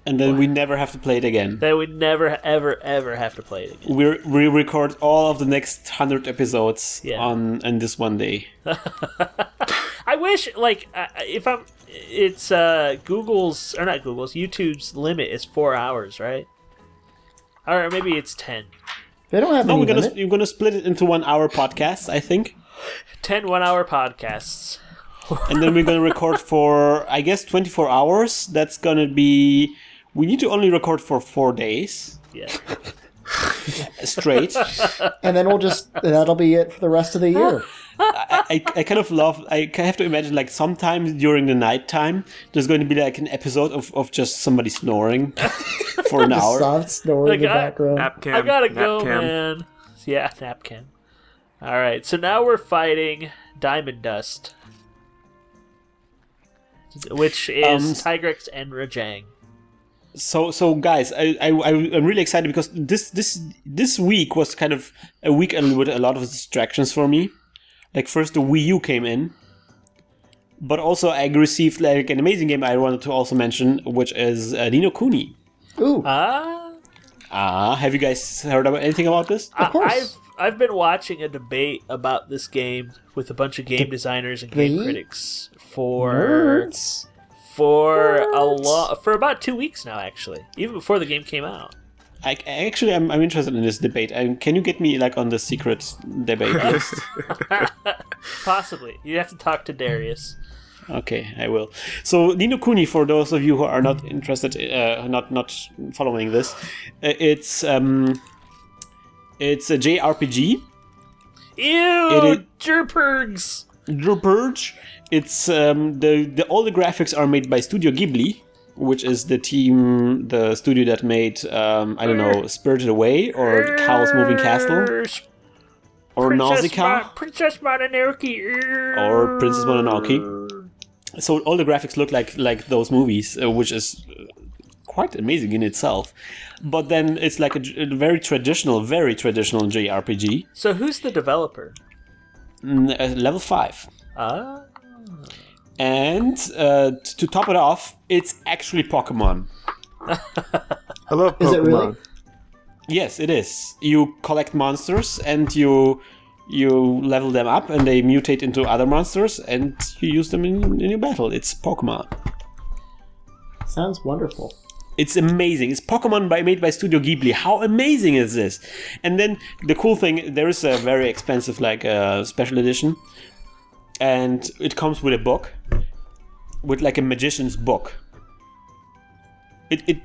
And then we never have to play it again. Then we never, ever, ever have to play it again. We record all of the next 100 episodes on this one day. I wish, it's YouTube's limit is 4 hours, right? Or maybe it's 10. They don't have any limit. You're gonna split it into 1 hour podcasts, I think. 10 1-hour podcasts. And then we're gonna record for, I guess, 24 hours. That's gonna be... We need to only record for 4 days. Yeah. Straight. And then that'll be it for the rest of the year. I kind of love... I have to imagine, like, sometimes during the nighttime, there's going to be, like, an episode of just somebody snoring for an hour. Soft snoring in the background. Napcam, I gotta go, napcam. man. Yeah, Napcam. Alright, so now we're fighting Diamond Dust, which is Tigrex and Rajang. So guys, I'm really excited because this week was kind of a week with a lot of distractions for me. Like first the Wii U came in, but also I received like an amazing game I wanted to also mention, which is Ni no Kuni. Ooh. Have you guys heard about anything about this? Of course. I've been watching a debate about this game with a bunch of game designers and game critics for about 2 weeks now, actually, even before the game came out. I'm interested in this debate. Can you get me like on the secret debate list? Possibly. You have to talk to Darius. Okay, I will. So Ni no Kuni, for those of you who are not interested, not following this, it's a JRPG. Ew, Jerpergs. Jerpurge. It's all the graphics are made by Studio Ghibli, which is the studio that made Spirited Away or Howl's Moving Castle or Nausicaa, Princess Mononoke, or Princess Mononoke. So all the graphics look like those movies, which is quite amazing in itself. But then it's like a very traditional JRPG. So who's the developer? Level 5. And to top it off, it's actually Pokemon. Hello, Pokemon. Is it really? Yes, it is. You collect monsters and you level them up, and they mutate into other monsters, and you use them in your battle. It's Pokemon. Sounds wonderful. It's amazing. It's Pokemon made by Studio Ghibli. How amazing is this? And then the cool thing, there is a very expensive special edition, and it comes with a book, with like a magician's book.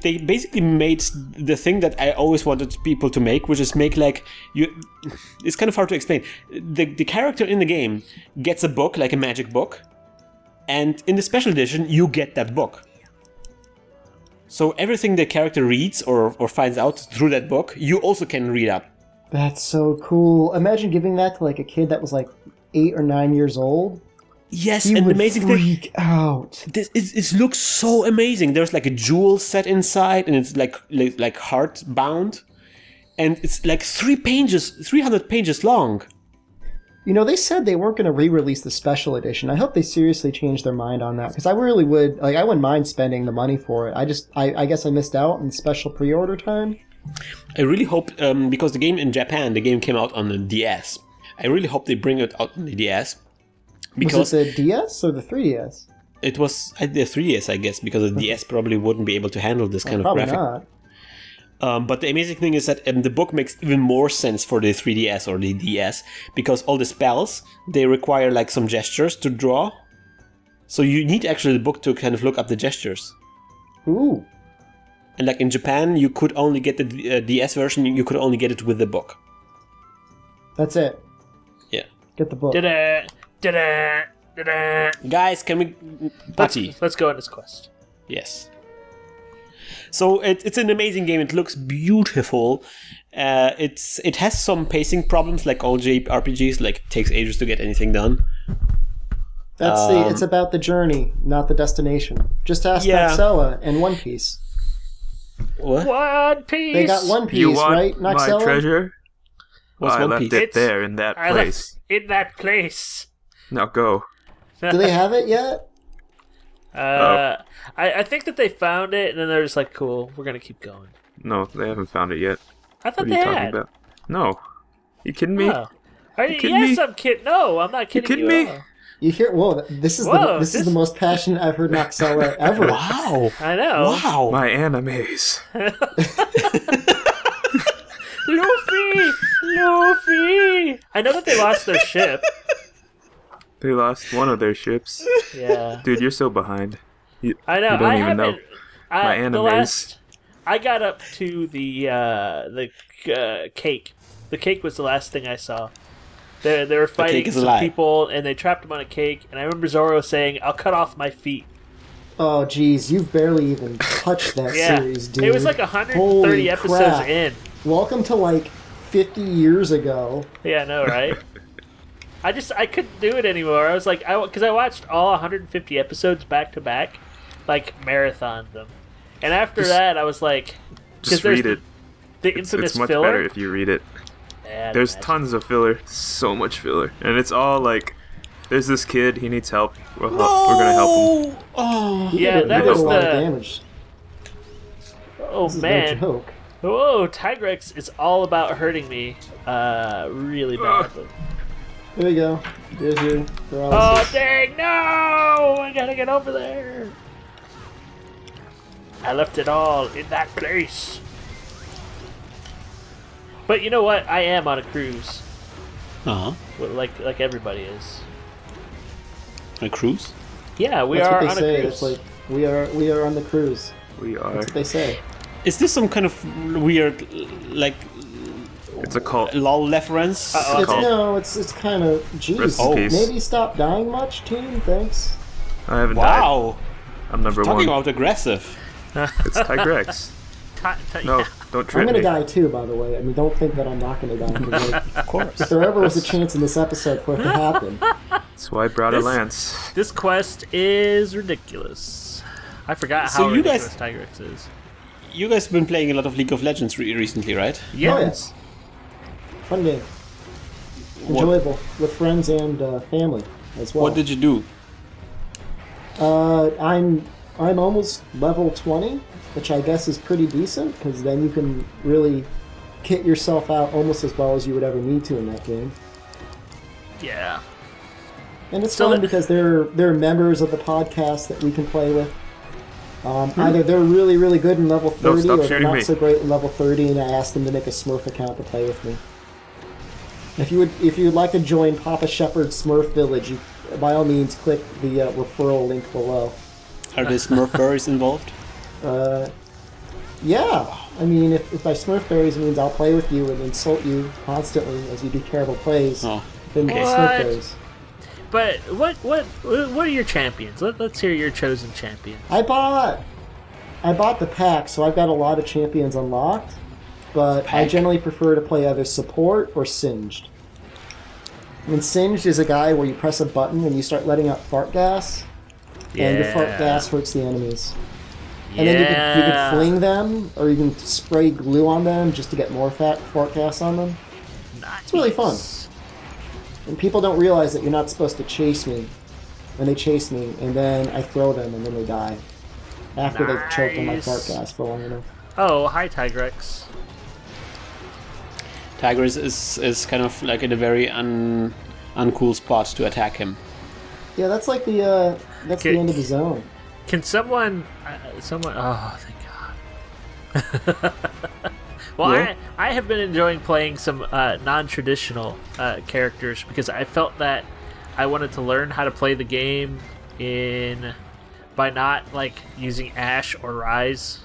They basically made the thing that I always wanted people to make, which is make like you. It's kind of hard to explain. The character in the game gets a book, like a magic book, and in the special edition you get that book. So everything the character reads or finds out through that book, you also can read up. That's so cool. Imagine giving that to like a kid that was like 8 or 9 years old. Yes, He and the would amazing freak thing, out. it looks so amazing. There's like a jewel set inside, and it's like heart bound, and it's like 300 pages long. You know, they said they weren't going to re-release the special edition. I hope they seriously changed their mind on that, because I really would. Like, I wouldn't mind spending the money for it. I guess I missed out on special pre-order time. I really hope because the game in Japan, the game came out on the DS. I really hope they bring it out on the DS. Was it the DS or the 3DS? It was the 3DS, I guess, because the DS probably wouldn't be able to handle this kind of probably graphic. Not. But the amazing thing is that the book makes even more sense for the 3DS or the DS, because all the spells, they require like some gestures to draw. So you need actually the book to kind of look up the gestures. Ooh. And like in Japan, you could only get the DS version, you could only get it with the book. That's it. Yeah. Get the book. Guys, can we... Let's go on this quest. Yes. So it's an amazing game. It looks beautiful. It has some pacing problems, like all JRPGs. Like, it takes ages to get anything done. It's about the journey, not the destination. Just ask Nahxela and One Piece. What? One Piece. They got One Piece, You want right? Nahxela? my treasure? What's I One left Piece? it there in that I place. left in that place. Now go. Do they have it yet? I think that they found it, and then they're just like, cool, we're going to keep going. No, they haven't found it yet. I thought What are they you talking had. about? No. You kidding me? Oh. Are you kidding me? yes, I'm kidding. No, I'm not kidding kidding you. me? at all. You hear? Whoa! This is the most passionate I've heard Nahxela ever. Wow. I know. Wow. My animes. Luffy! I know that they lost their ship. They lost one of their ships. Yeah. Dude, you're so behind. I know. You don't I even know. haven't. My The animes. last, I got up to the cake. The cake was the last thing I saw. They were fighting some people, and they trapped him on a cake. And I remember Zoro saying, "I'll cut off my feet." Oh, geez, you've barely even touched that Yeah, series, dude. it was like 130 Holy episodes crap. in. Welcome to like 50 years ago. Yeah, I know, right? I couldn't do it anymore. I was like, because I watched all 150 episodes back to back, like marathoned them, And after that, I was like, Just read it. The infamous it's much filler. better if you read it. Yeah, I'd There's imagine. tons of filler, so much filler, and it's all like, there's this kid, he needs help. We're gonna help him. Oh, Yeah, He that did was a lot of the. damage. Oh This is man. no joke. Whoa, Tigrex is all about hurting me, really badly. There you go. There's your Oh paralysis. dang, no! I gotta get over there. I left it all in that place. But you know what? I am on a cruise, uh-huh. like everybody is. A cruise? Yeah, we That's are what on they a say. cruise. It's like we are on the cruise. We are. That's what they say. Is this some kind of weird, like, It's a cult. LOL reference? Uh-oh. It's, cult. no, it's kind of. Rest Jeez. in peace. Maybe stop dying much, team. Thanks. I haven't Wow. died. I'm number Talking one. about aggressive. It's Tigrex. No, don't I'm trip gonna me. die too, by the way. I mean, don't think that I'm not gonna die. 'Cause, like, Of course. if there ever was a chance in this episode for it to happen, That's why I brought a This- lance. This quest is ridiculous. I forgot So how you guys- ridiculous Tigrex is. You guys have been playing a lot of League of Legends recently, right? Yeah. Oh, yes. Fun game. Enjoyable with friends and family as well. What did you do? I'm almost level 20, which I guess is pretty decent because then you can really kit yourself out almost as well as you would ever need to in that game. Yeah. And it's So fun that- because they're members of the podcast that we can play with. Either they're really, really good in level 30 stop or they're shooting not me. so great in level 30, and I asked them to make a Smurf account to play with me. If you would like to join Papa Shepherd's Smurf Village, you, by all means click the referral link below. Are there Smurf berries involved? Yeah, I mean, if by Smurf berries it means I'll play with you and insult you constantly as you do terrible plays, Oh. then Okay. Smurf What? berries. But what are your champions? Let's hear your chosen champion. I bought the pack, so I've got a lot of champions unlocked, but I Pack? generally prefer to play either support or Singed. I mean, Singed is a guy where you press a button and you start letting out fart gas, and your fart gas hurts the enemies. And then you could fling them, or you can spray glue on them just to get more fart gas on them. It's really fun. And people don't realize that you're not supposed to chase me. And they chase me, and then I throw them, and then they die. After they've choked on my Nice. fart gas for long enough. Oh, hi Tigrex. Tigrex is kind of like in a very uncool spot to attack him. Yeah, that's like the Okay. end of the zone. Can someone? Oh, thank God. Well, Yeah. I have been enjoying playing some non-traditional characters because I felt that I wanted to learn how to play the game by not like using Ashe or Ryze.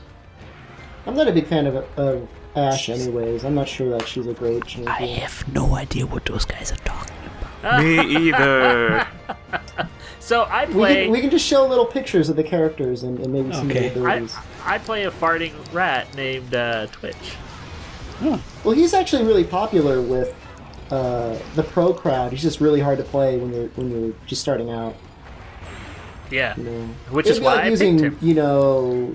I'm not a big fan of Ashe, anyways. I'm not sure that she's a great champion. have no idea what those guys are talking about. Me either. So I play. We can just show little pictures of the characters and maybe some Okay. of the abilities. I play a farting rat named Twitch. Well, he's actually really popular with the pro crowd. He's just really hard to play when you're just starting out. Yeah, You know? which It'd is be why like I using, picked him. you know,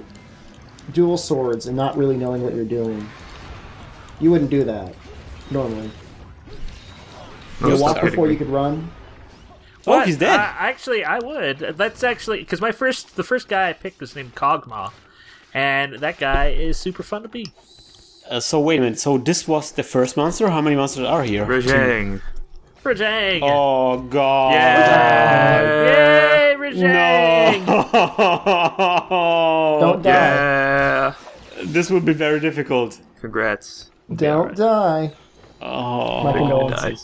dual swords and not really knowing what you're doing. You wouldn't do that normally. No, You stop walk hitting before me. you could run. Oh, But, he's dead. Actually, I would. That's actually because the first guy I picked was named Kog'Maw, and that guy is super fun to beat. So wait a minute. So this was the first monster? How many monsters are here? Rajang. Rajang! Oh god. Yay, Rajang! No. Don't die. Yeah. This would be very difficult. Congrats. Don't die. Oh. My They're gonna die.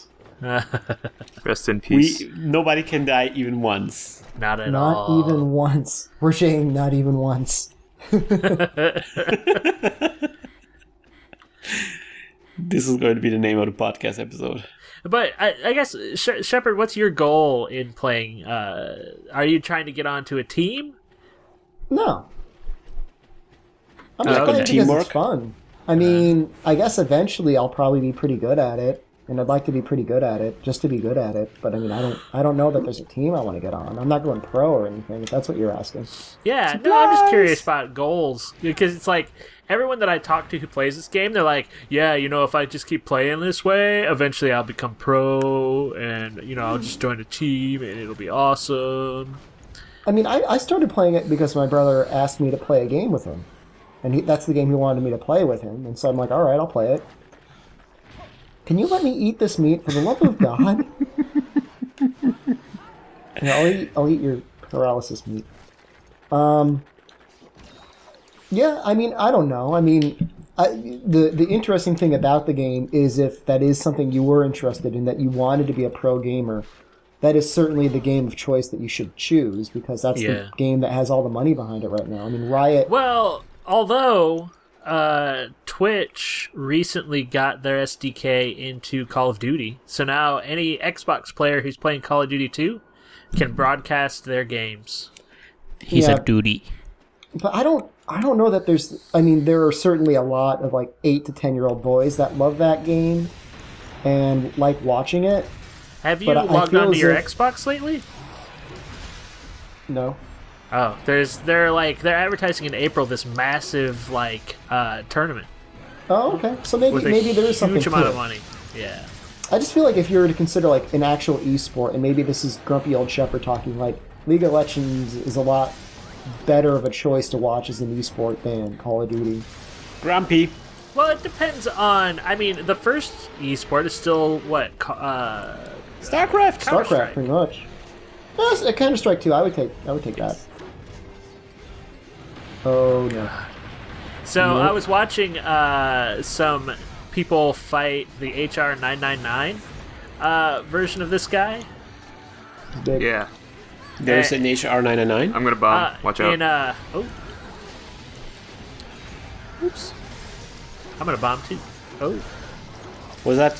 condolences. Rest in peace. Nobody can die even once. Not at Not all. even once. We're saying not even once. This is going to be the name of the podcast episode. But I guess, Shepard, what's your goal in playing? Are you trying to get onto a team? No. I'm just Okay. playing because Teamwork? it's fun. I mean, I guess eventually I'll probably be pretty good at it, and I'd like to be pretty good at it, just to be good at it. But I mean, I don't know that there's a team I want to get on. I'm not going pro or anything, if that's what you're asking. Yeah, no, I'm just curious about goals, because it's like everyone that I talk to who plays this game, they're like, yeah, you know, if I just keep playing this way, eventually I'll become pro, and you know, I'll just join a team, and it'll be awesome. I mean, I started playing it because my brother asked me to play a game with him. And that's the game he wanted me to play with him. And so I'm like, all right, I'll play it. Can you let me eat this meat for the love of God? Yeah, I'll eat your paralysis meat. Yeah, I mean, I don't know. I mean, the interesting thing about the game is if that is something you were interested in, that you wanted to be a pro gamer, that is certainly the game of choice that you should choose, because that's the game that has all the money behind it right now. I mean, Riot... Well, although Twitch recently got their SDK into Call of Duty, so now any Xbox player who's playing Call of Duty 2 can broadcast their games. He's a duty. But I don't know that there's... I mean, there are certainly a lot of, like, 8 to 10-year-old boys that love that game and like watching it. Have you logged onto your Xbox lately? No. Oh, they're advertising in April this massive tournament. Oh, okay. So maybe there is something to it. Huge amount of money. Yeah. I just feel like if you were to consider like an actual esport, and maybe this is grumpy old Shepherd talking, like League of Legends is a lot better of a choice to watch as an esport than Call of Duty. Grumpy. Well, it depends on. I mean, the first esport is still what? StarCraft. StarCraft, pretty much. Yes, Counter-Strike 2. I would take that. Oh no. So I was watching some people fight the HR 999 version of this guy. Big. Yeah. There's an HR 999. I'm gonna bomb. Watch out. Oops. I'm gonna bomb too. Oh. Was that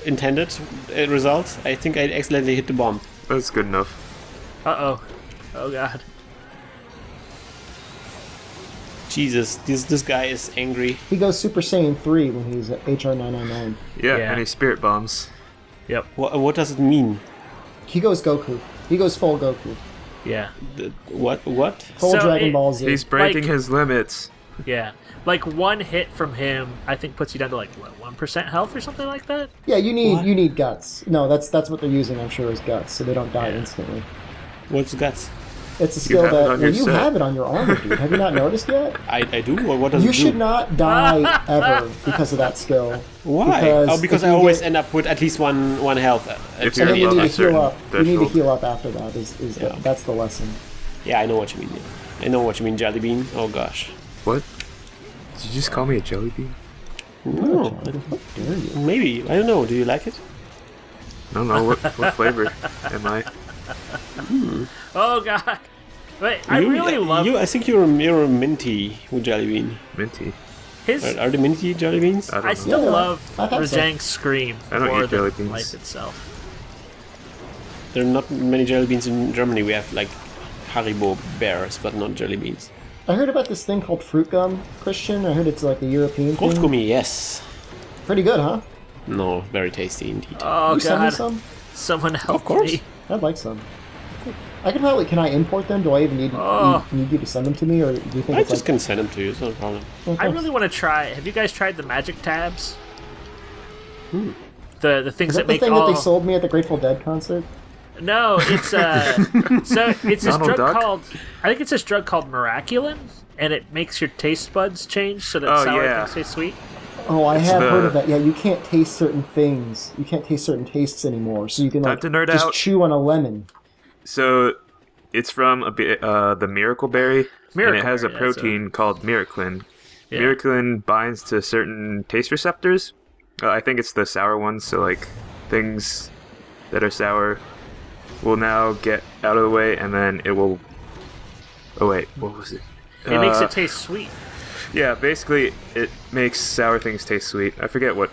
intended result? I think I accidentally hit the bomb. That's good enough. Uh-oh. Oh god. Jesus, this guy is angry. He goes Super Saiyan 3 when he's at HR 999. Yeah, and he spirit bombs. Yep. What does it mean? He goes Goku. He goes full Goku. Yeah. What? Full Dragon Ball Z. He's breaking his limits. Yeah. Like one hit from him, I think puts you down to like what, 1% health or something like that. Yeah, you need guts. No, that's what they're using. I'm sure is guts, so they don't die instantly. What's guts? It's a skill you have it on your armor, dude. Have you not noticed yet? I do. Or what does it do? You should not die ever because of that skill. Why? Because I always end up with at least one health. If and then you need to heal up. Threshold. You need to heal up after that. That's the lesson. Yeah, I know what you mean. I know what you mean, Jelly Bean. Oh gosh. What? Did you just call me a jelly bean? No. How dare you? Maybe. I don't know. Do you like it? I don't know. What flavor am I? Oh god. Wait, I really love you. I think you're a minty with Jelly Bean. Minty. Are they minty jelly beans? I still love I've had Rajang's scream I don't more eat jelly than beans. life itself. There are not many jelly beans in Germany. We have like Haribo bears, but not jelly beans. I heard about this thing called fruit gum, Christian. I heard it's like a European thing. Fruchtgummi, yes. Pretty good, huh? No, very tasty indeed. Oh you send me god. some? Someone help Of course. me. I'd like some. Can I import them? Do I even need you to send them to me, or do you think I it's just like... can send them to you. It's not a problem. Okay. I really want to try. Have you guys tried the magic tabs? The things Is that that the make thing all... that they sold me at the Grateful Dead concert? No, it's so it's this Donald drug Duck? called I think it's this drug called Miraculin, and it makes your taste buds change so that Oh, sour yeah. things taste sweet. Oh, I have the- heard of that. Yeah, you can't taste certain things. You can't taste certain tastes anymore. So you can Time like to nerd just out. chew on a lemon. So, it's from the miracle berry, and it has a Miracle berry, that's protein called miraclin. Yeah. Miraclin binds to certain taste receptors. I think it's the sour ones, so like things that are sour will now get out of the way, and then it will... Oh wait, what was it? It makes it taste sweet. Yeah, basically it makes sour things taste sweet. I forget what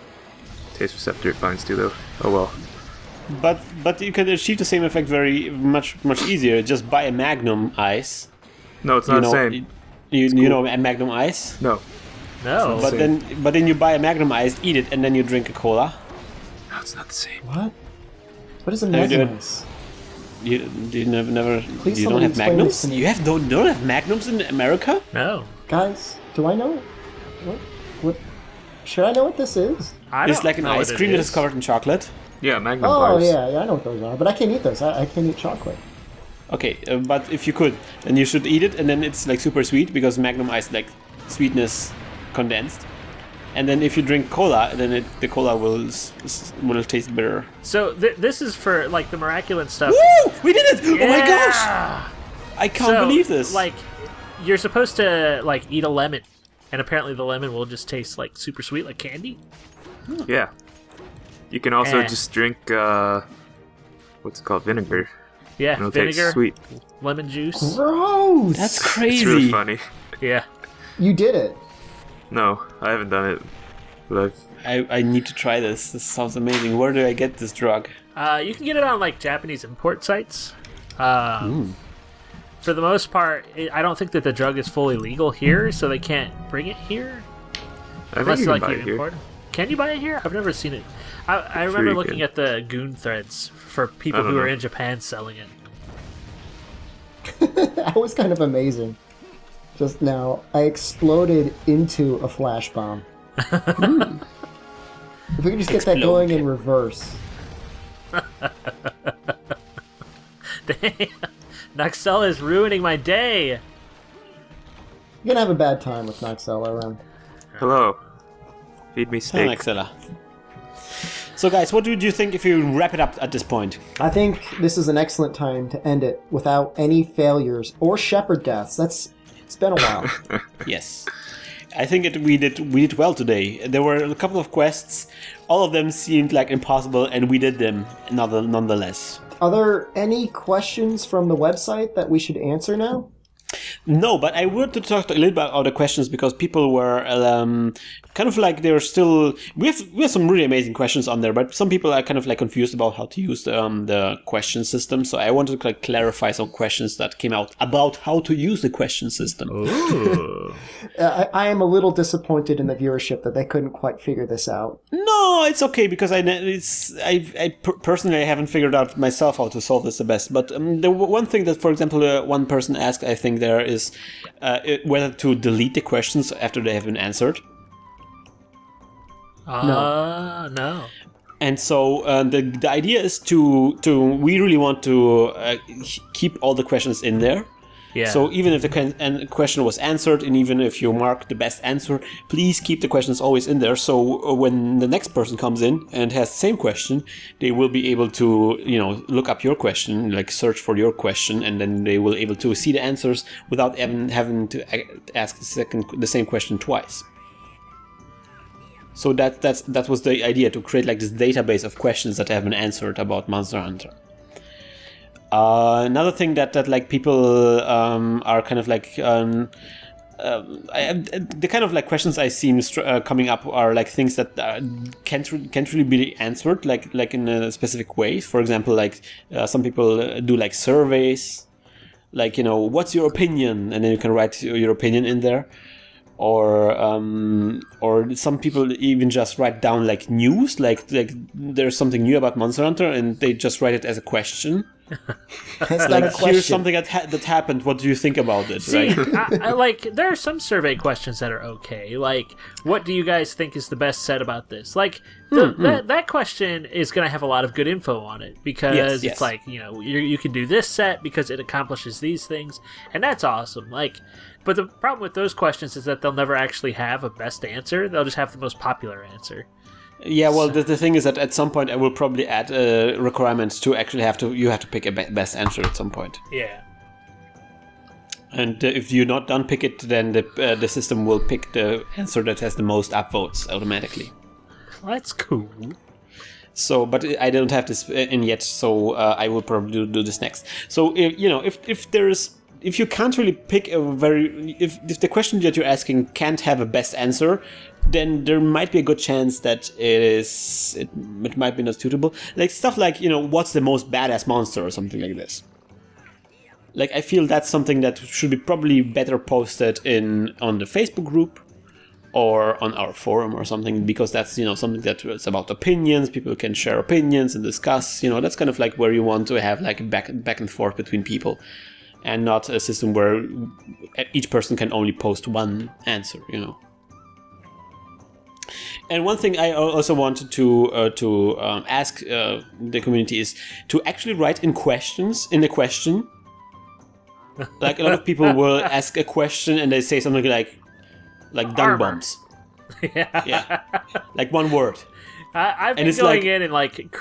taste receptor it binds to though. Oh well. But you can achieve the same effect very much easier. Just buy a Magnum Ice. No, it's not the same. You know a Magnum Ice. No. No. But then you buy a Magnum Ice, eat it, and then you drink a cola. No, it's not the same. What? What is a How you doing? Magnum? You never Please you don't somebody have explain magnums? this to me. You don't have magnums in America? No. Guys, do I know what? Should I know what this is? I It's don't like an know ice what cream it that is covered in chocolate. Yeah, Magnum Oh bars. yeah, I know what those are, but I can't eat those. I can't eat chocolate. Okay, but if you could, then you should eat it, and then it's like super sweet because Magnum ice like sweetness condensed. And then if you drink cola, then the cola will taste bitter. So this is for like the miraculous stuff. Woo! We did it! Oh my gosh! Yeah! I can't believe this. Like, you're supposed to like eat a lemon, and apparently the lemon will just taste like super sweet, like candy. Yeah. You can also Eh. just drink, what's it called? Vinegar. Yeah, It'll taste vinegar, sweet. lemon juice. Gross. That's It's crazy. really funny. Yeah. You did it. No, I haven't done it. But I need to try this. This sounds amazing. Where do I get this drug? You can get it on like Japanese import sites. For the most part, I don't think that the drug is fully legal here, so they can't bring it here I think unless you can like buy you it here. import it. Can you buy it here? I've never seen it. I remember you looking can. at the goon threads for people I don't who are know. in Japan selling it. That was kind of amazing. Just now, I exploded into a flash bomb. If we could just get that going in reverse. Nahxela is ruining my day. You're gonna have a bad time with Nahxela around. Hello. Feed me steak. Nahxela. So guys, what would you think if you wrap it up at this point? I think this is an excellent time to end it without any failures or shepherd deaths. It's been a while. Yes. I think we did well today. There were a couple of quests. All of them seemed like impossible, and we did them nonetheless. Are there any questions from the website that we should answer now? No, but I wanted to talk a little bit about the questions because people were kind of like they're still. We have some really amazing questions on there, but some people are kind of like confused about how to use the question system. So I wanted to like clarify some questions that came out about how to use the question system. I am a little disappointed in the viewership that they couldn't quite figure this out. No, it's okay because personally I haven't figured out myself how to solve this the best. But the one thing that, for example, one person asked, I think there is whether to delete the questions after they have been answered. No. And so the idea is to we really want to keep all the questions in there. Yeah. So even if the question was answered, and even if you mark the best answer, please keep the questions always in there. So when the next person comes in and has the same question, they will be able to look up your question, like search for your question, and then they will able to see the answers without even having to ask the same question twice. So that was the idea, to create like this database of questions that have been answered about Monster Hunter. Another thing that like people are kind of like the kind of like questions I see coming up are like things that can't really be answered like in a specific way. For example, like some people do like surveys, like what's your opinion, and then you can write your opinion in there. Or some people even just write down like news, like there's something new about Monster Hunter, and they just write it as a question. It's not Like, a question. here's something that happened. What do you think about it? See, Right? I like there are some survey questions that are okay. Like, what do you guys think is the best set about this? Like, that question is going to have a lot of good info on it because Yes. it's like you can do this set because it accomplishes these things, and that's awesome. Like, but the problem with those questions is that they'll never actually have a best answer. They'll just have the most popular answer. Yeah, well, the thing is that at some point I will probably add requirements to actually you have to pick a best answer at some point. Yeah. And if you not don't pick it, then the system will pick the answer that has the most upvotes automatically. That's cool. So, but I don't have this in yet, so I will probably do this next. So, if you can't really pick if the question that you're asking can't have a best answer, then there might be a good chance that it might be not suitable. Like stuff like what's the most badass monster or something like this. Like I feel that's something that should be probably better posted on the Facebook group, or on our forum or something, because that's, something that's about opinions. People can share opinions and discuss. That's kind of like where you want to have like back and forth between people, and not a system where each person can only post one answer. And one thing I also wanted to ask the community is to actually write in the question. Like, a lot of people will ask a question and they say something like dung bombs. Yeah. Like one word. I've been going in and like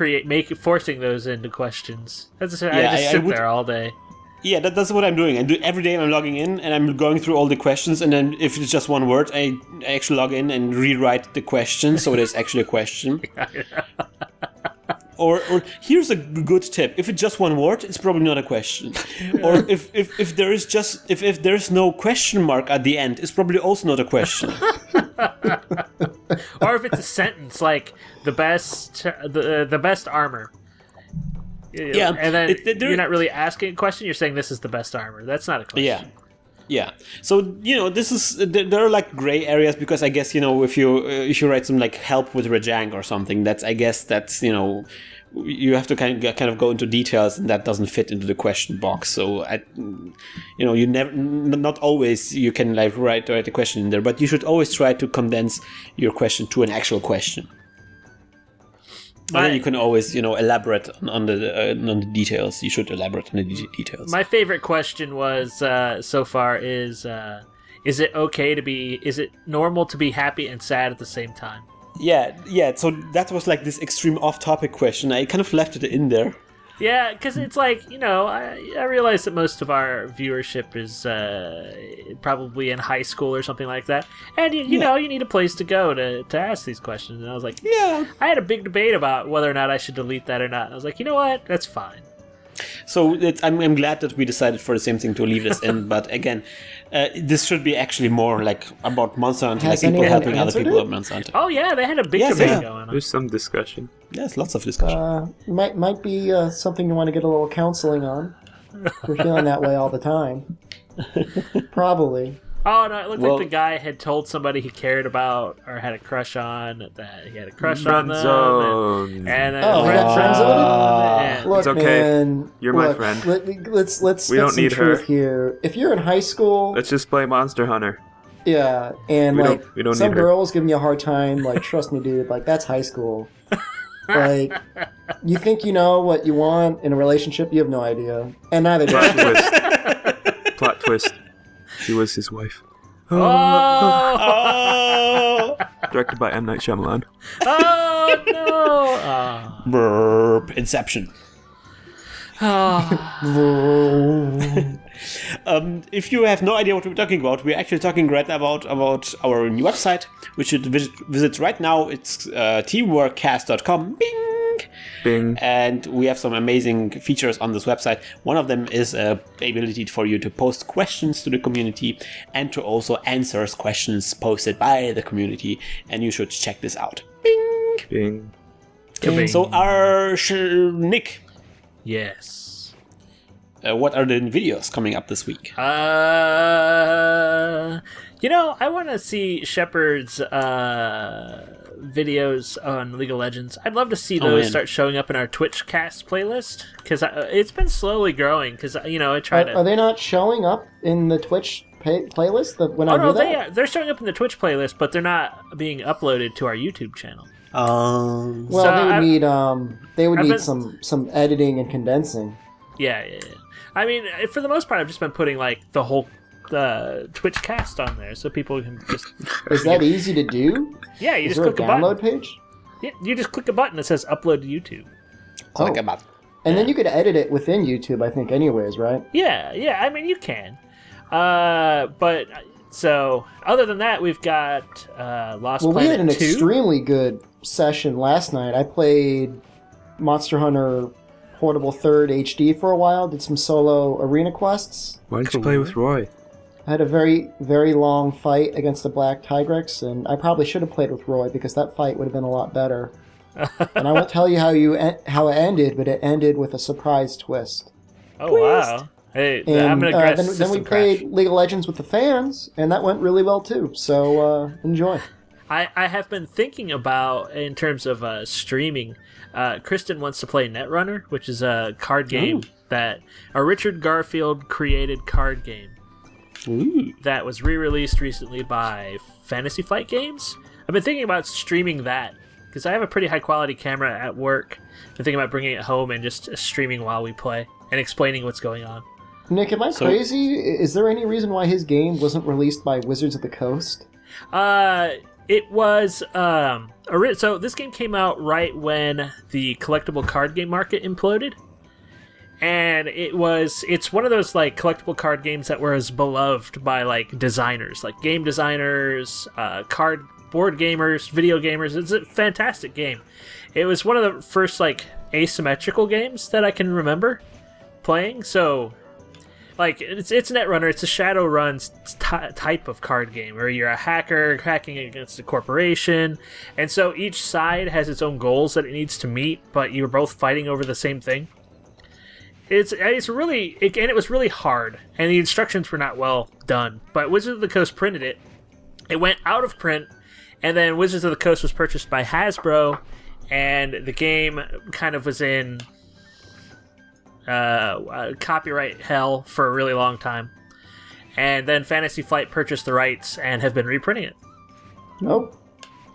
forcing those into questions. I just sit there all day. Yeah, that's what I'm doing. Every day I'm logging in and I'm going through all the questions, and then if it's just one word, I actually log in and rewrite the question so there's actually a question. Or here's a good tip: if it's just one word, it's probably not a question. Or if there is if there's no question mark at the end, it's probably also not a question. Or if it's a sentence like the best armor. Yeah, and then you're not really asking a question. You're saying this is the best armor. That's not a question. Yeah. So this is there are like gray areas, because I guess if you write some like help with Rajang or something, that's you have to kind of go into details, and that doesn't fit into the question box. So you not always you can like write a question in there, but you should always try to condense your question to an actual question. And then you can always, elaborate on the details. You should elaborate on the details. My favorite question was so far is it normal to be happy and sad at the same time? Yeah. So that was like this extreme off-topic question. I kind of left it in there. Yeah, because it's like, I realize that most of our viewership is probably in high school or something like that. And, you know, you need a place to go to ask these questions. And I was like, I had a big debate about whether or not I should delete that or not. And I was like, you know what? That's fine. So I'm glad that we decided for the same thing to leave this in. But again, this should be actually more like about Monster Hunter, like people helping other people with Monster Hunter. Oh yeah, they had a big debate going on. There's some discussion. Yes, lots of discussion. Might be something you want to get a little counseling on. If you're feeling that way all the time. Probably. Oh no! It looked like the guy had told somebody he cared about or had a crush on that he had a crush on them. Zone. And then friend zone. Look, it's okay. Man, you're my friend. Let's we don't need truth her here. If you're in high school, let's just play Monster Hunter. Yeah, and we don't some need her. girls giving you a hard time. Like, trust me, dude. Like, that's high school. Like, you think you know what you want in a relationship? You have no idea, and neither do you. Plot twist. She was his wife. Oh! Directed by M. Night Shyamalan. Oh no! Burp. Inception. If you have no idea what we're talking about, we're actually talking right now about our new website, which you should visit right now. It's teamworkateers.com. Bing! And we have some amazing features on this website. One of them is the ability for you to post questions to the community and to also answer questions posted by the community. And you should check this out. Bing! So our Nick. Yes. What are the videos coming up this week? I want to see Shepard's videos on League of Legends. I'd love to see those start showing up in our Twitch cast playlist, because it's been slowly growing. Because I try to. Are they not showing up in the Twitch playlist? They're showing up in the Twitch playlist, but they're not being uploaded to our YouTube channel. They would need some editing and condensing. Yeah. I mean, for the most part, I've just been putting like the whole Twitch cast on there, so people can just. Is that easy to do? Yeah, you Is just there click a a download button. page? Yeah, you just click a button that says "Upload to YouTube." Click a button. And then you could edit it within YouTube, I think, anyways, right? Yeah. I mean, you can. But so other than that, we've got Lost Planet 2. We had an extremely good session last night. I played Monster Hunter Portable 3rd HD for a while, did some solo arena quests. Why didn't you play with Roy? I had a very, very long fight against the Black Tigrex, and I probably should have played with Roy because that fight would have been a lot better. And I won't tell you how it ended, but it ended with a surprise twist. Oh, wow. Hey, And I'm gonna address then we system played crash. League of Legends with the fans, and that went really well too. So enjoy. I have been thinking about, in terms of streaming, Kristen wants to play Netrunner, which is a card game that a Richard Garfield created card game that was re-released recently by Fantasy Flight Games. I've been thinking about streaming that because I have a pretty high quality camera at work. I'm thinking about bringing it home and just streaming while we play and explaining what's going on. Nick, am I crazy? Is there any reason why his game wasn't released by Wizards of the Coast? It was so this game came out right when the collectible card game market imploded, and it's one of those like collectible card games that was beloved by like designers, like game designers, board gamers, video gamers. It's a fantastic game. It was one of the first like asymmetrical games that I can remember playing. So like it's Netrunner. It's a Shadowrun type of card game where you're a hacker hacking against a corporation, and so each side has its own goals that it needs to meet, but you're both fighting over the same thing. It was really hard, and the instructions were not well done. But Wizards of the Coast printed it. It went out of print, and then Wizards of the Coast was purchased by Hasbro, and the game kind of was in copyright hell for a really long time, and then Fantasy Flight purchased the rights and have been reprinting it. Oh,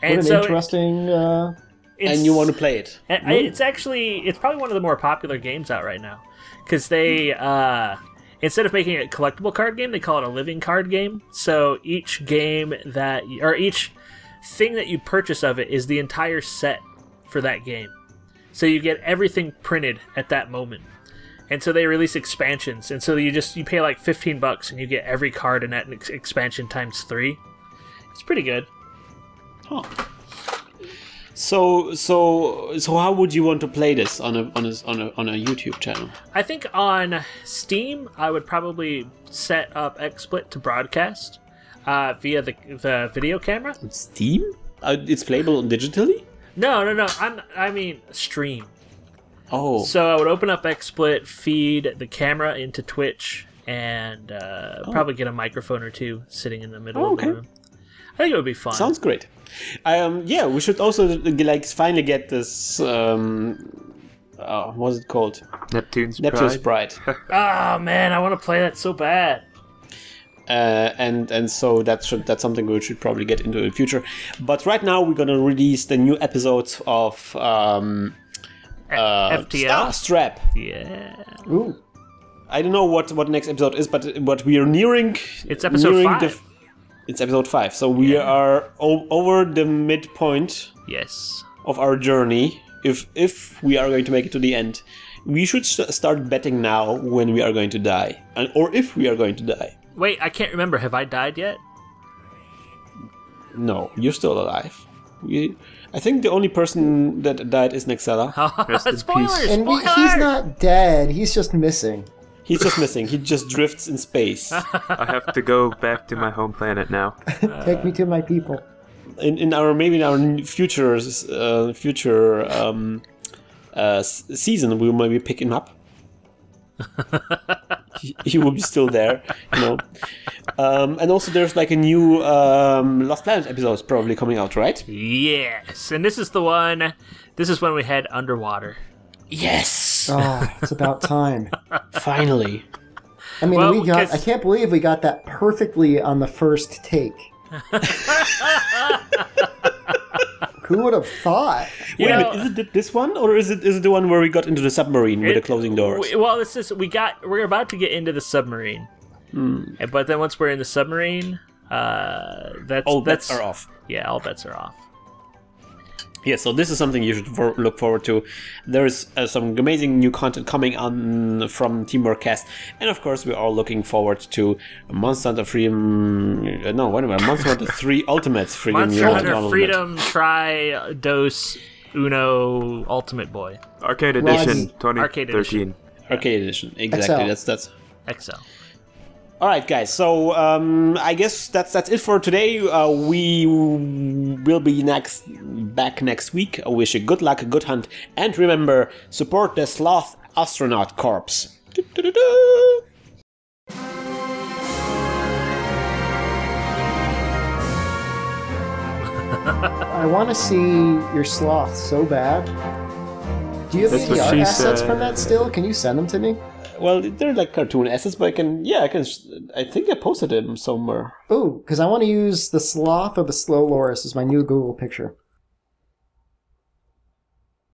and what an so interesting. And you want to play it? It's probably one of the more popular games out right now because they instead of making it a collectible card game, they call it a living card game. So each game each thing that you purchase of it is the entire set for that game. So you get everything printed at that moment. And so they release expansions, and so you pay like $15 and you get every card in that expansion times 3. It's pretty good. Huh. So how would you want to play this on a YouTube channel? I think on Steam I would probably set up XSplit to broadcast via the video camera. Steam? It's playable digitally? No. I mean stream. Oh. So I would open up XSplit, feed the camera into Twitch, and probably get a microphone or two sitting in the middle of the room. I think it would be fun. Sounds great. Yeah, we should also like finally get this. What's it called? Neptune's Pride. Oh man, I want to play that so bad. And so that's something we should probably get into in the future. But right now we're gonna release the new episodes of FTL? Strap. Yeah. Ooh. I don't know what the next episode is, but we are nearing. It's episode 5. It's episode 5, so we are over the midpoint. Yes. Of our journey. If we are going to make it to the end, we should start betting now when we are going to die, or if we are going to die. Wait, I can't remember. Have I died yet? No, you're still alive. I think the only person that died is Nahxela. Spoilers! And he's not dead. He's just missing. He's just missing. He just drifts in space. I have to go back to my home planet now. Take me to my people. In our future season, we will maybe pick him up. he will be still there, you know. And also, there's like a new Lost Planet episode probably coming out, right? Yes, and this is the one. This is when we head underwater. Yes. Oh, it's about time. Finally. I mean, I can't believe we got that perfectly on the first take. Who would have thought? Wait a minute, is it this one, or is it the one where we got into the submarine with the closing doors? Well, we're about to get into the submarine, but then once we're in the submarine, all bets are off. Yeah, all bets are off. Yeah, so this is something you should look forward to. There is some amazing new content coming on from Teamworkcast, and of course, we're all looking forward to Monster Hunter Freedom. Monster Hunter 3 Ultimate Freedom. Monster Hunter Freedom Tri Dos Uno Ultimate Boy. Arcade Edition 2013. Arcade Edition, exactly. XL. That's XL. All right, guys. So I guess that's it for today. We will be back next week. I wish you good luck, good hunt, and remember, support the Sloth Astronaut Corps. I want to see your sloth so bad. Do you have That's any what art she assets said. from that still? Can you send them to me? Well, they're like cartoon assets, but I think I posted them somewhere. Oh, because I want to use the sloth or the slow loris as my new Google picture.